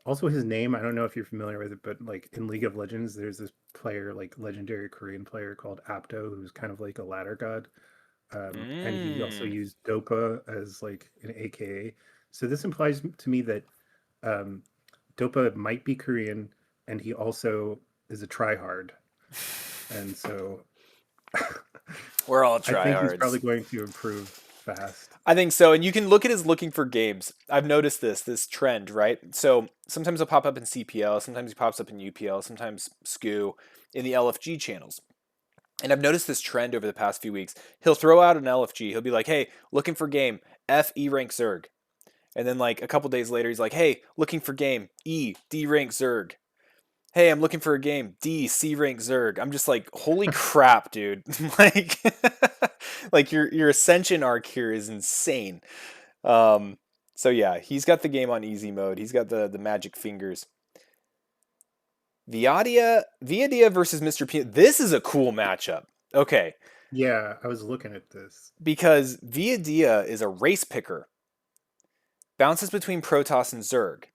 also his name, I don't know if you're familiar with it, but like in League of Legends, there's this player, like legendary Korean player called Apto, who's kind of like a ladder god. And he also Mm. used Dopa as like an AKA. So this implies to me that um, Dopa might be Korean, and he also is a tryhard. And so We're all I think he's probably tryhards. going to improve fast. I think so. And you can look at his looking for games. I've noticed this trend, right? So sometimes he'll pop up in CPL, sometimes he pops up in UPL, sometimes SKU in the LFG channels. And I've noticed this trend over the past few weeks. He'll throw out an LFG. He'll be like, hey, looking for game, F E rank Zerg. And then like a couple days later, he's like, hey, looking for game, E, D rank Zerg. Hey, I'm looking for a game, D, C rank Zerg. I'm just like, holy crap, dude. like like your ascension arc here is insane. Um, so yeah, he's got the game on easy mode. He's got the magic fingers. Viadia versus Mr. P. This is a cool matchup. Okay, Yeah, I was looking at this. because Viadia is a race picker, bounces between Protoss and Zerg,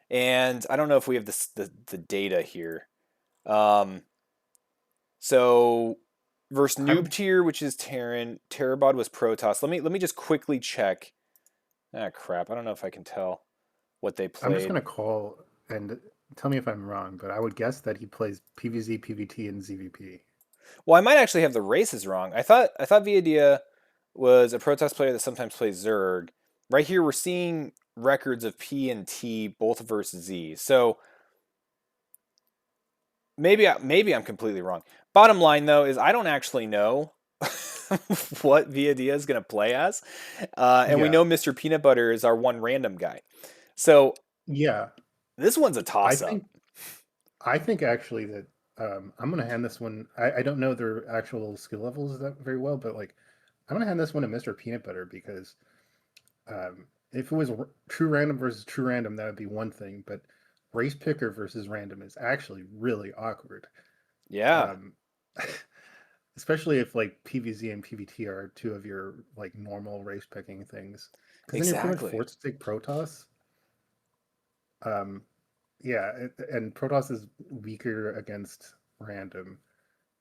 and I don't know if we have the data here. Um, so versus I Noob would. Tier, which is Terran, Terabod was Protoss. Let me just quickly check. Ah, crap. I don't know if I can tell what they I'm just played. gonna call and tell me if I'm wrong, but I would guess that he plays PvZ, PvT, and ZVP. Well, I might actually have the races wrong. I thought Viadia was a Protoss player that sometimes plays Zerg. Right here, we're seeing records of P and T both versus Z. So maybe I'm completely wrong. Bottom line though is I don't actually know what Viadia is going to play as, and we Yeah, know Mr. Peanut Butter is our one random guy. So yeah. this one's a I toss up. think I think actually that I'm gonna hand this one. I don't know their actual skill levels that very well, but like I'm gonna hand this one to Mr. Peanut Butter because if it was true random versus true random, that would be one thing, but race picker versus random is actually really awkward. Yeah, Um, especially if like PVZ and PVT are two of your like normal race picking things, because then you're pretty much exactly. forced to take Protoss. Um, yeah, and Protoss is weaker against random,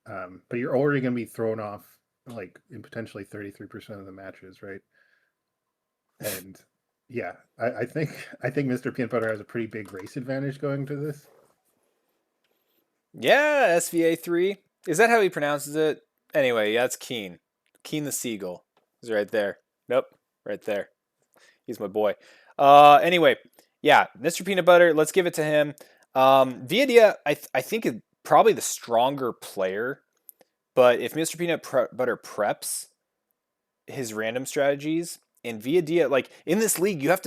but you're already going to be thrown off like in potentially 33% of the matches, right? And yeah, I think Mr. Peanut Butter has a pretty big race advantage going to this. Yeah, SVA3. Is that how he pronounces it? Anyway, yeah, it's Keen. Keen the Seagull is right there. Nope, right there. He's my boy. Anyway, yeah, Mr. Peanut Butter. Let's give it to him. Viadia, I think is probably the stronger player, but if Mr. Butter preps his random strategies and Viadia, like in this league, you have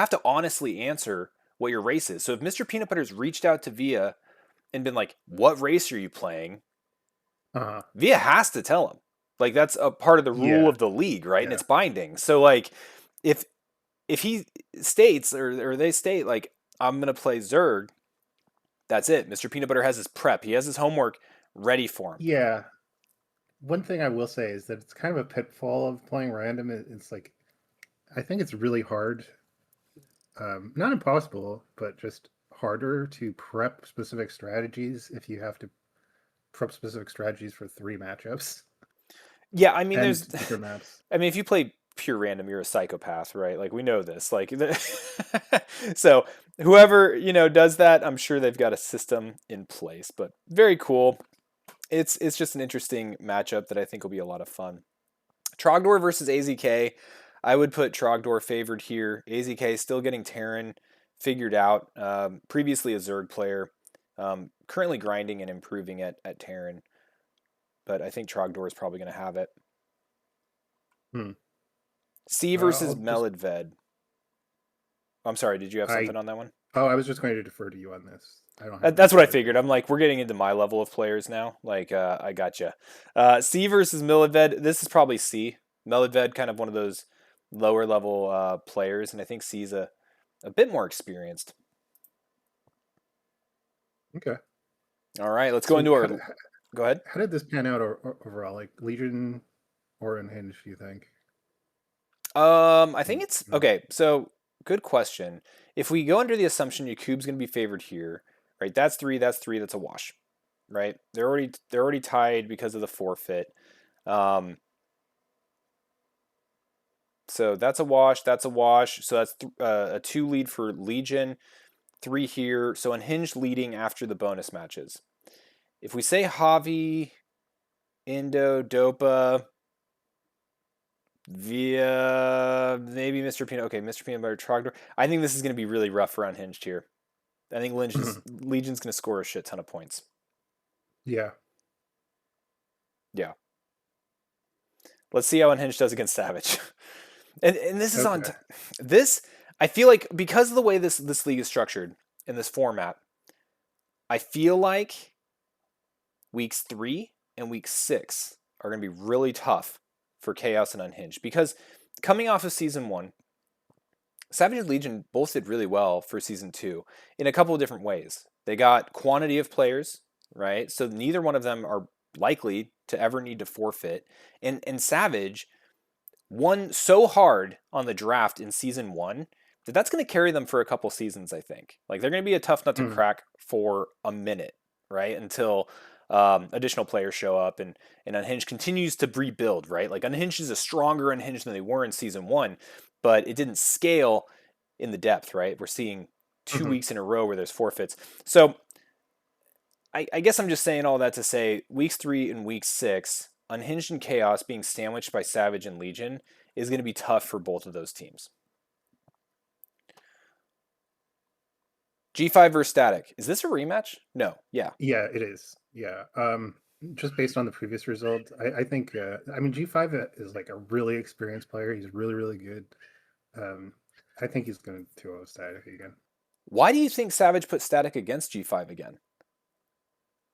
to honestly answer what your race is. So if Mr. Peanut Butter's reached out to Via and been like, "What race are you playing?" Uh, Via has to tell him. Like that's a part of the rule yeah, of the league, right? And yeah, it's binding. So like if he states or they state like I'm gonna play Zerg, that's it. Mr. Peanut Butter has his prep. He has his homework ready for him. yeah. One thing I will say is that it's kind of a pitfall of playing random. It's like I think it's really hard, not impossible, but just harder to prep specific strategies if you have to prep specific strategies for 3 matchups Yeah, I mean, and there's, different maps. I mean, if you play pure random, you're a psychopath, right? Like we know this. Like, so whoever does that, I'm sure they've got a system in place. But very cool. It's just an interesting matchup that I think will be a lot of fun. Trogdor versus AZK. I would put Trogdor favored here. AZK still getting Terran figured out. Previously a Zerg player. Currently grinding and improving at Terran. But I think Trogdor is probably going to have it. Hmm. C versus I'll just Melidved. I'm sorry, did you have I something on that one? oh, I was just going to defer to you on this. I don't have That's much what I to say. figured. I'm like, we're getting into my level of players now. Like, I gotcha. C versus Milived. This is probably C. Milived, kind of one of those lower level players, and I think C's a bit more experienced. Okay. All right, let's go So into our. Go ahead. how did this pan out overall? Like Legion or Unhinged, do you think? I think it's okay. So, good question. If we go under the assumption Yakube's going to be favored here, right? That's three. That's three. That's a wash, right? They're already tied because of the forfeit. Um, So that's a wash. That's a wash. So that's a 2 lead for Legion, 3 here. So Unhinged leading after the bonus matches. If we say Javi, Indo, Dopa, via maybe Mr. Peanut. Okay, Mr. Peanut Butter Trogdor. I think this is going to be really rough for Unhinged here. I think Legion's going to score a shit ton of points. Yeah. Yeah. Let's see how Unhinged does against Savage. And this is on Okay. this. I feel like because of the way this league is structured in this format, I feel like weeks 3 and week 6 are going to be really tough for Chaos and Unhinged because coming off of season 1, Savage and Legion both did really well for season 2 in a couple of different ways. They got quantity of players, right? So neither one of them are likely to ever need to forfeit. And Savage won so hard on the draft in season 1 that that's going to carry them for a couple seasons, I think. Like they're going to be a tough nut to Hmm. crack for a minute, right? Until additional players show up and Unhinged continues to rebuild, right? Like Unhinged is a stronger Unhinged than they were in season 1, but it didn't scale in the depth, right? We're seeing 2 weeks in a row where there's forfeits. So I guess I'm just saying all that to say weeks 3 and week 6, Unhinged and Chaos being sandwiched by Savage and Legion is going to be tough for both of those teams. G5 versus Static. Is this a rematch? No. Yeah. Yeah, it is. Yeah. Just based on the previous result, I think I mean G5 is like a really experienced player. He's really, really good. Um, I think he's going to 2-0 Static again. Why do you think Savage put Static against G5 again?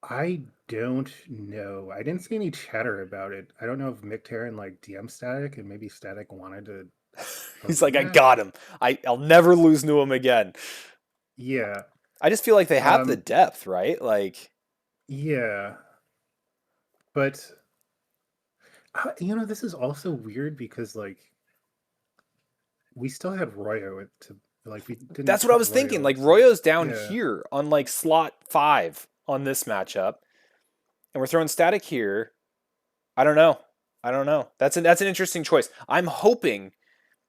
I don't know. I didn't see any chatter about it. I don't know if Mick Terran like DM Static and maybe Static wanted a He's like, I rematch. got him. I'll never lose to him again. Yeah. I just feel like they have the Um, depth, right? Like, yeah. But this is also weird because like we still had Royo to like we didn't that's what I put was thinking. Royo Like, at some. Royo's down Yeah. here on like slot 5 on this matchup, and we're throwing Static here. I don't know. I don't know. That's an interesting choice. I'm hoping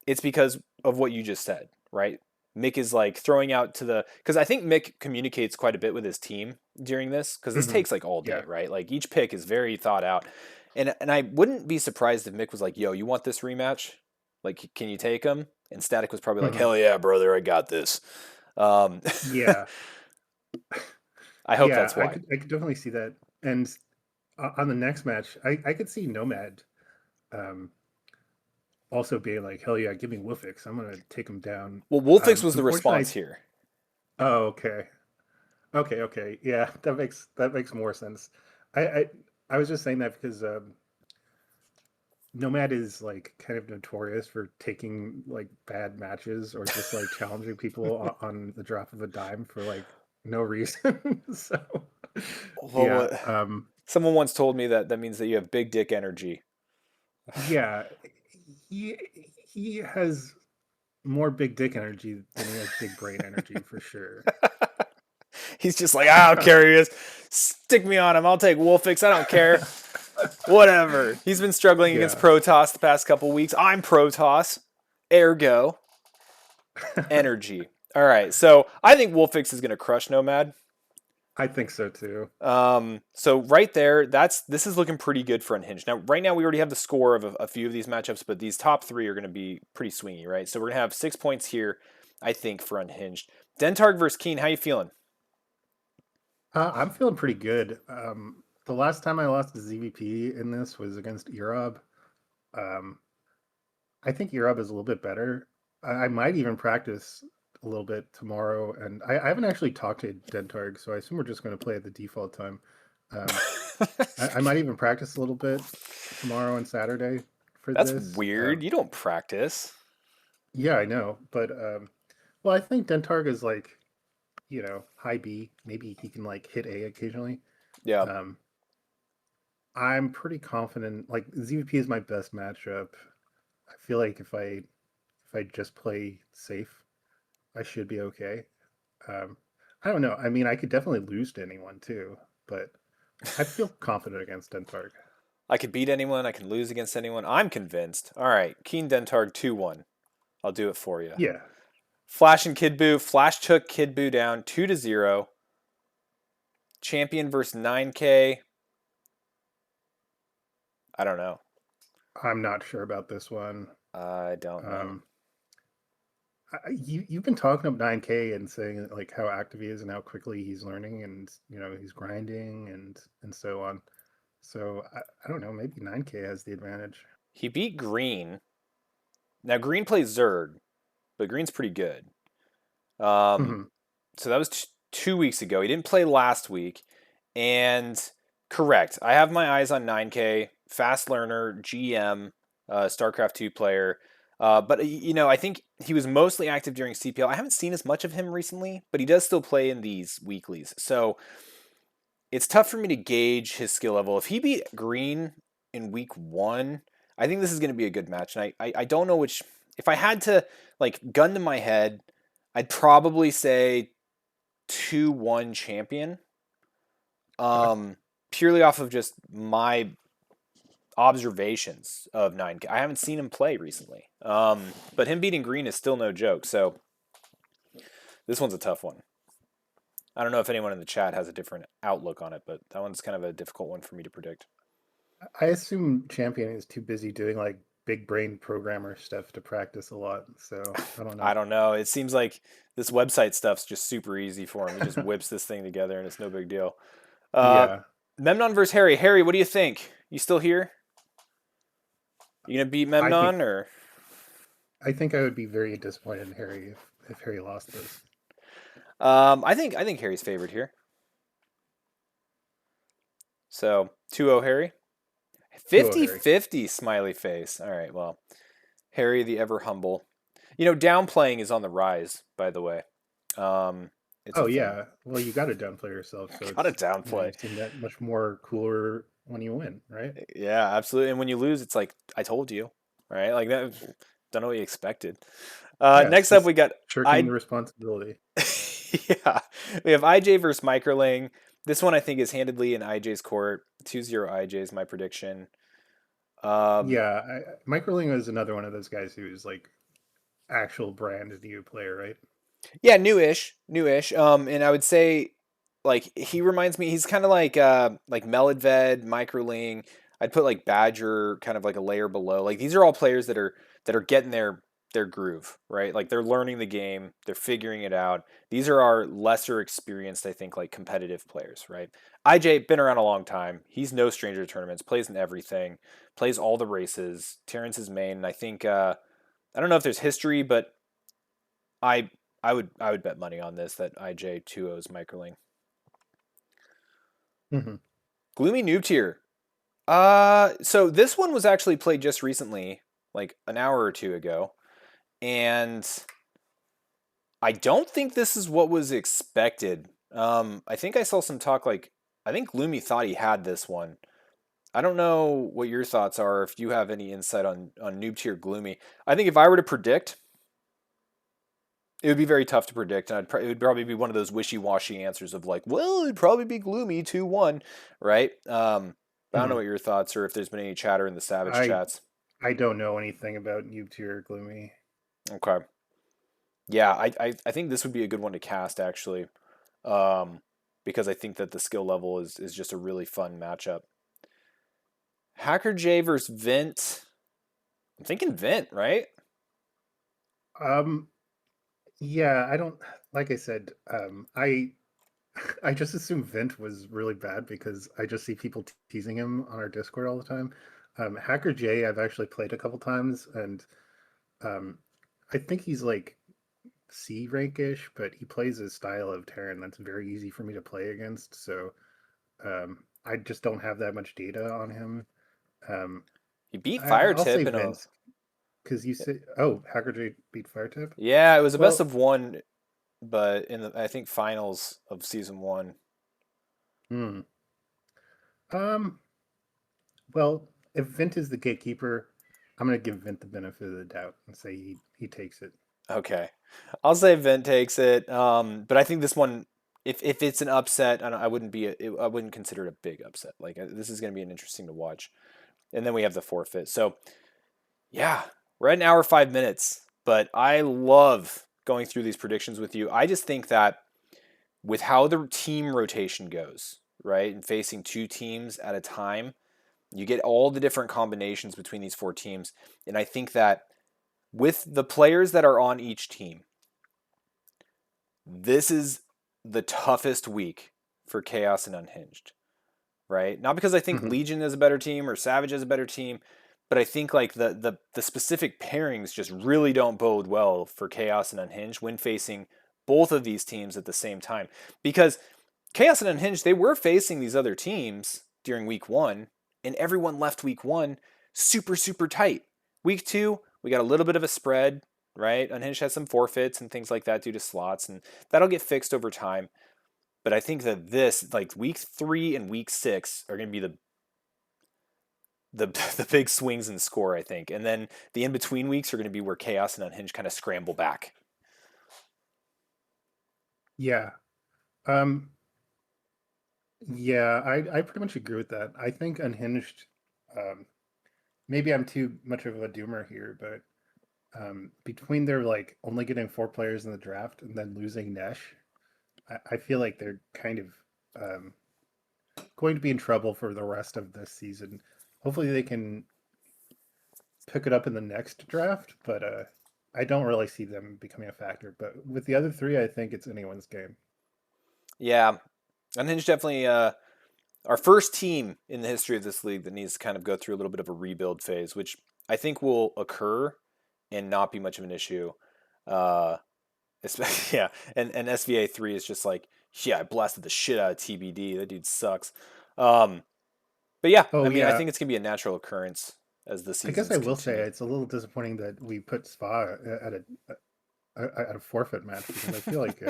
it's because of what you just said, right? Mick is like throwing out to the because I think Mick communicates quite a bit with his team during this because this Hmm. takes like all day, Yeah. right? Like each pick is very thought out, and I wouldn't be surprised if Mick was like, "Yo, you want this rematch? Like, can you take him?" And Static was probably like, Hmm. "Hell yeah, brother, I got this." Um, Yeah. I hope Yeah. that's I why. could I could definitely see that. And on the next match, I could see Nomad um also being like, hell yeah, give me Wolfix. I'm gonna take him down. Well, Wolfix was the response Unfortunately, here. oh, okay. Okay. Yeah, that makes more sense. I I, I was just saying that because Nomad is like kind of notorious for taking like bad matches or just like challenging people on the drop of a dime for like no reason. So Well, yeah, what, someone once told me that that means that you have big dick energy. yeah, he he has more big dick energy than he has big brain energy for sure. He's just like, I don't care who he is. Stick me on him. I'll take Wolfix. I don't care. Whatever. He's been struggling against Yeah. Protoss the past couple weeks. I'm Protoss. Ergo, energy. All right. So I think Wolfix is going to crush Nomad. I think so too. So right there, this is looking pretty good for Unhinged. Now, right now we already have the score of a few of these matchups, but these top three are going to be pretty swingy, right? So we're gonna have 6 points here, I think, for Unhinged. Dentarg versus Keen, how you feeling? I'm feeling pretty good. The last time I lost to ZVP in this was against Erob. Um, I think Erob is a little bit better. I might even practice a little bit tomorrow, and I haven't actually talked to Dentarg, so I assume we're just going to play at the default time. Um, I might even practice a little bit tomorrow and Saturday for That's this. weird. You don't practice. Yeah, I know, but well, I think Dentarg is like, high B. Maybe he can like hit A occasionally. Yeah. Um, I'm pretty confident. Like ZVP is my best matchup. I feel like if I just play safe, I should be okay. Um, I don't know. I mean, I could definitely lose to anyone too, but I feel confident against Dentarg. I could beat anyone. I can lose against anyone. I'm convinced. All right. Keen Dentarg 2-1. I'll do it for you. Yeah, Flash and Kid Buu. Flash took Kid Buu down 2-0. Champion versus 9K. I don't know. I'm not sure about this one. I don't know. Um, you've been talking up 9K and saying like how active he is and how quickly he's learning and he's grinding and so on. So I don't know. Maybe 9K has the advantage. He beat Green. Now Green plays Zerg, but Green's pretty good. Um, Hmm. so that was 2 weeks ago. He didn't play last week, and correct. I have my eyes on 9K, fast learner, GM, StarCraft 2 player. But I think he was mostly active during CPL. I haven't seen as much of him recently, but he does still play in these weeklies. So it's tough for me to gauge his skill level. If he beat Green in week one, I think this is going to be a good match. And I don't know which. If I had to like gun to my head, I'd probably say 2-1 champion. Okay. Purely off of just my observations of 9K. I haven't seen him play recently. But him beating Green is still no joke. So this one's a tough one. I don't know if anyone in the chat has a different outlook on it, but that one's kind of a difficult one for me to predict. I assume Champion is too busy doing like big brain programmer stuff to practice a lot. So I don't I know. don't know. It seems like this website stuff's just super easy for him. He just whips this thing together and it's no big deal. Uh, Yeah, Memnon versus Harry. Harry, what do you think? You still here? You gonna beat I think Memnon or? I think I would be very disappointed in Harry if Harry lost this. I think Harry's favored here. So 2-0 Harry. 2-0 Harry. 50-50 smiley face. All right, well, Harry the ever humble. Downplaying is on the rise, by the way. It's a Oh thing. yeah. Well, you got to downplay yourself, so Gotta it's downplay. you seem that much more cooler when you win, right? Yeah, absolutely. And when you lose, it's like I told you, right? Like that. Don't know what you expected. Yeah, it's Next up, just we got shirking the I. responsibility. Yeah, we have IJ versus Microling. This one I think is handedly in IJ's court. 2-0 IJ is my prediction. Um, Yeah, Microling is another one of those guys who's like actual brand new player, right? yeah, newish. And I would say like he reminds me. He's kind of like Melodved, Microling. I'd put like Badger kind of like a layer below. Like these are all players that are getting their groove, right? Like they're learning the game, they're figuring it out. These are our lesser experienced, I think, like competitive players, right? IJ been around a long time. He's no stranger to tournaments. Plays in everything. Plays all the races. Terrence is main. And I think I don't know if there's history, but I I would bet money on this that IJ 2-0's Microling. Hmm. Gloomy Noob Tier. So this one was actually played just recently, like an hour or two ago, and I don't think this is what was expected. I think I saw some talk like I think Gloomy thought he had this one. I don't know what your thoughts are, if you have any insight on Noob Tier Gloomy. I think if I were to predict, It would be very tough to predict, and it would probably be one of those wishy-washy answers of like, well, it'd probably be gloomy 2-1, right? I don't know Hmm. what your thoughts are if there's been any chatter in the Savage I chats. I don't know anything about Noob Tier Gloomy. Okay. Yeah, I think this would be a good one to cast actually, um, because I think that the skill level is just a really fun matchup. Hacker J versus Vint. I'm thinking Vint, right? Um, yeah, I don't like I said, I just assumed Vint was really bad because I just see people teasing him on our Discord all the time. Hacker J, I've actually played a couple times, and um, I think he's like C rankish, but he plays a style of Terran that's very easy for me to play against. So I just don't have that much data on him. Um, He beat I'll say Firetip in a. Vint because you say, oh, Hacker J beat Firetip. Yeah, it was a best Well, of one, but in the I think finals of season one. hmm. Um, well, if Vint is the gatekeeper, I'm gonna give Vint the benefit of the doubt and say he takes it. Okay, I'll say Vint takes it. But I think this one, if it's an upset, I wouldn't I wouldn't consider it a big upset. Like this is going to be an interesting to watch. And then we have the forfeit. So yeah, we're at an hour 5 minutes. But I love going through these predictions with you. I just think that with how the team rotation goes, right, and facing two teams at a time, you get all the different combinations between these four teams. And I think that with the players that are on each team, this is the toughest week for Chaos and Unhinged, right? Not because I think Hmm. Legion is a better team or Savage is a better team, but I think like the specific pairings just really don't bode well for Chaos and Unhinged when facing both of these teams at the same time. Because Chaos and Unhinged, they were facing these other teams during week one, and everyone left week one super, super tight. Week two, we got a little bit of a spread, right? Unhinged has some forfeits and things like that due to slots, and that'll get fixed over time. But I think that this, like week three and week six, are going to be the the big swings in score, I think. And then the in between weeks are going to be where Chaos and Unhinged kind of scramble back. Yeah. Um, yeah, I pretty much agree with that. I think Unhinged, um, maybe I'm too much of a doomer here, but between their like only getting four players in the draft and then losing Nesh, I feel like they're kind of um, going to be in trouble for the rest of this season. Hopefully, they can pick it up in the next draft, but I don't really see them becoming a factor. But with the other three, I think it's anyone's game. Yeah, Unhinged definitely our first team in the history of this league that needs to kind of go through a little bit of a rebuild phase, which I think will occur and not be much of an issue. Uh, especially, yeah, and SVA3 is just like, yeah, I blasted the shit out of TBD. That dude sucks. Um, but yeah, I Oh mean, I yeah, think it's gonna be a natural occurrence as the I guess I seasons will say continue. it's a little disappointing that we put Spa at a forfeit match because I feel like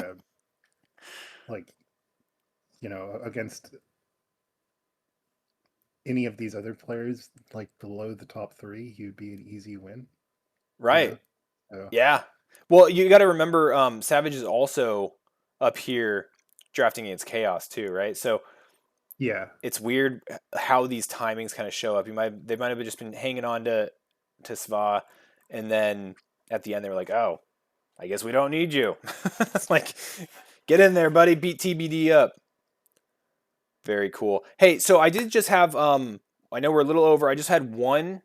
against any of these other players like below the top three, he would be an easy win. You Right. know, so Yeah. Well, you got to remember, Savage is also up here drafting against Chaos too, right? So yeah, it's weird how these timings kind of show up. They might have just been hanging on to Sva, and then at the end they were like, "Oh, I guess we don't need you." It's like, get in there, buddy. Beat TBD up. Very cool. Hey, so I did just have I know we're a little over. I just had one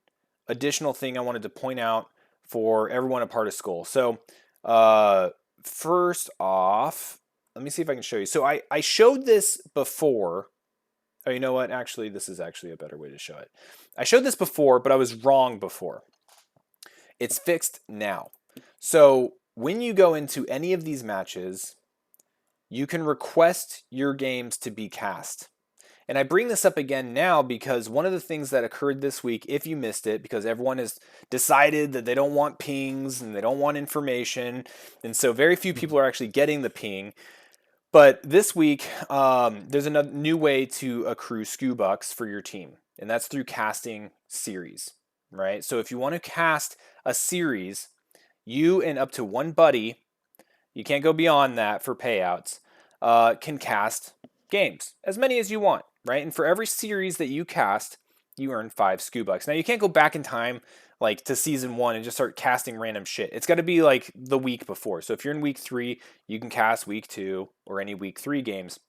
additional thing I wanted to point out for everyone a part of school. So, uh first off, let me see if I can show you. So I showed this before. Oh, you know what? Actually, this is actually a better way to show it. I showed this before, but I was wrong before. It's fixed now. So, when you go into any of these matches, you can request your games to be cast. And I bring this up again now because one of the things that occurred this week, if you missed it, because everyone has decided that they don't want pings and they don't want information, and so very few mhm. people are actually getting the ping. But this week, there's a new way to accrue SKU bucks for your team, and that's through casting series, right? So if you want to cast a series, you and up to one buddy you can't go beyond that for payouts, can cast games, as many as you want, right? And for every series that you cast, you earn 5 SCU bucks. Now you can't go back in time like to season 1 and just start casting random shit. It's got to be like the week before. So if you're in week 3, you can cast week 2 or any week 3 games.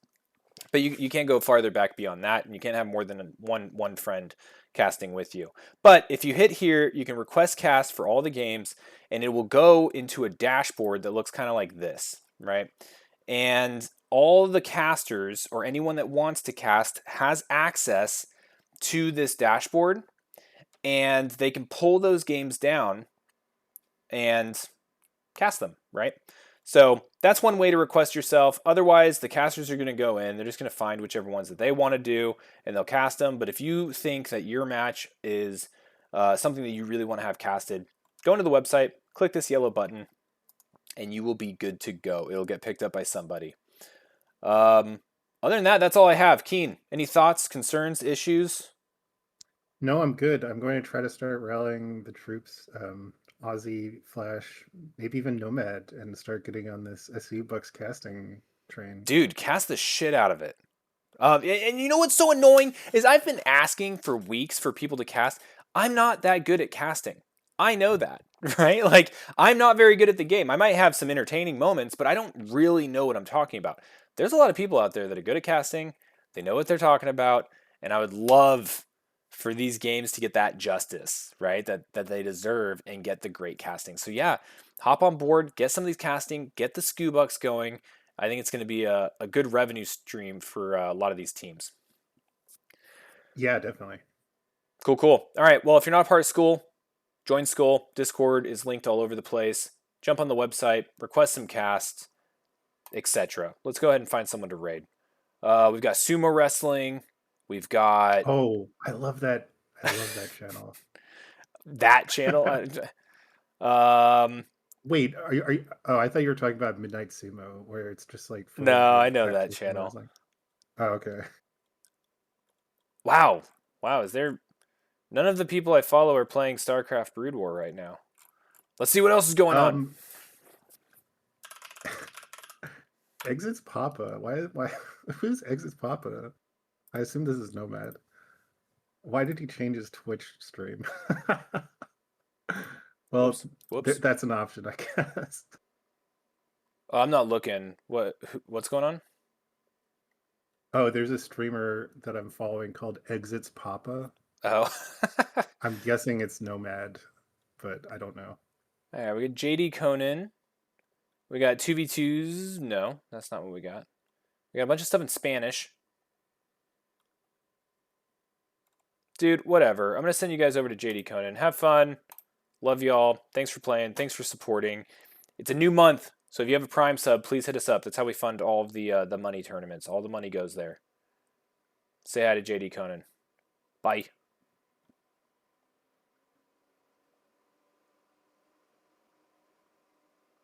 But you can't go farther back beyond that, and you can't have more than one friend casting with you. But if you hit here, you can request cast for all the games, and it will go into a dashboard that looks kind of like this, right? And all the casters or anyone that wants to cast has access to this dashboard, and they can pull those games down and cast them, right? So that's one way to request yourself. Otherwise, the casters are going to go in. They're just going to find whichever ones that they want to do, and they'll cast them. But if you think that your match is something that you really want to have casted, go into the website, click this yellow button, and you will be good to go. It'll get picked up by somebody. Other than that, that's all I have. Keen, any thoughts, concerns, issues? No, I'm good. I'm going to try to start rallying the troops, Aussie, Flash, maybe even Nomad, and start getting on this SU Bucks casting train. Dude, cast the shit out of it. And you know what's so annoying is I've been asking for weeks for people to cast. I'm not that good at casting. I know that, right? Like, I'm not very good at the game. I might have some entertaining moments, but I don't really know what I'm talking about. There's a lot of people out there that are good at casting. They know what they're talking about, and I would love for these games to get that justice, right? That they deserve and get the great casting. So yeah, hop on board, get some of these casting, get the SCU bucks going. I think it's going to be a good revenue stream for a lot of these teams. Yeah, definitely. Cool, cool. All right. Well, if you're not a part of SCUL, join SCUL. Discord is linked all over the place. Jump on the website, request some casts, etc. Let's go ahead and find someone to raid. We've got sumo wrestling. We've got Oh, I love that. I love that channel. that channel. Wait, are you? Oh, I thought you were talking about Midnight Sumo, where it's just like full of No, I like know that actual sumo channel. wrestling. Oh, okay. Wow. Wow. Is there none of the people I follow are playing StarCraft Brood War right now? Let's see what else is going on. Um, Exits Papa. Why? Who's Exits Papa? I assume this is Nomad. Why did he change his Twitch stream? Well, Whoops. Whoops. that's an option, I guess. Oh, I'm not looking. What's going on? Oh, there's a streamer that I'm following called Exits Papa. Oh. I'm guessing it's Nomad, but I don't know. All right, we got JD Conan. We got 2v2s. No, that's not what we got. We got a bunch of stuff in Spanish. Dude, whatever. I'm going to send you guys over to JD Conan. Have fun. Love y'all. Thanks for playing. Thanks for supporting. It's a new month, so if you have a Prime sub, please hit us up. That's how we fund all of the money tournaments. All the money goes there. Say hi to JD Conan. Bye.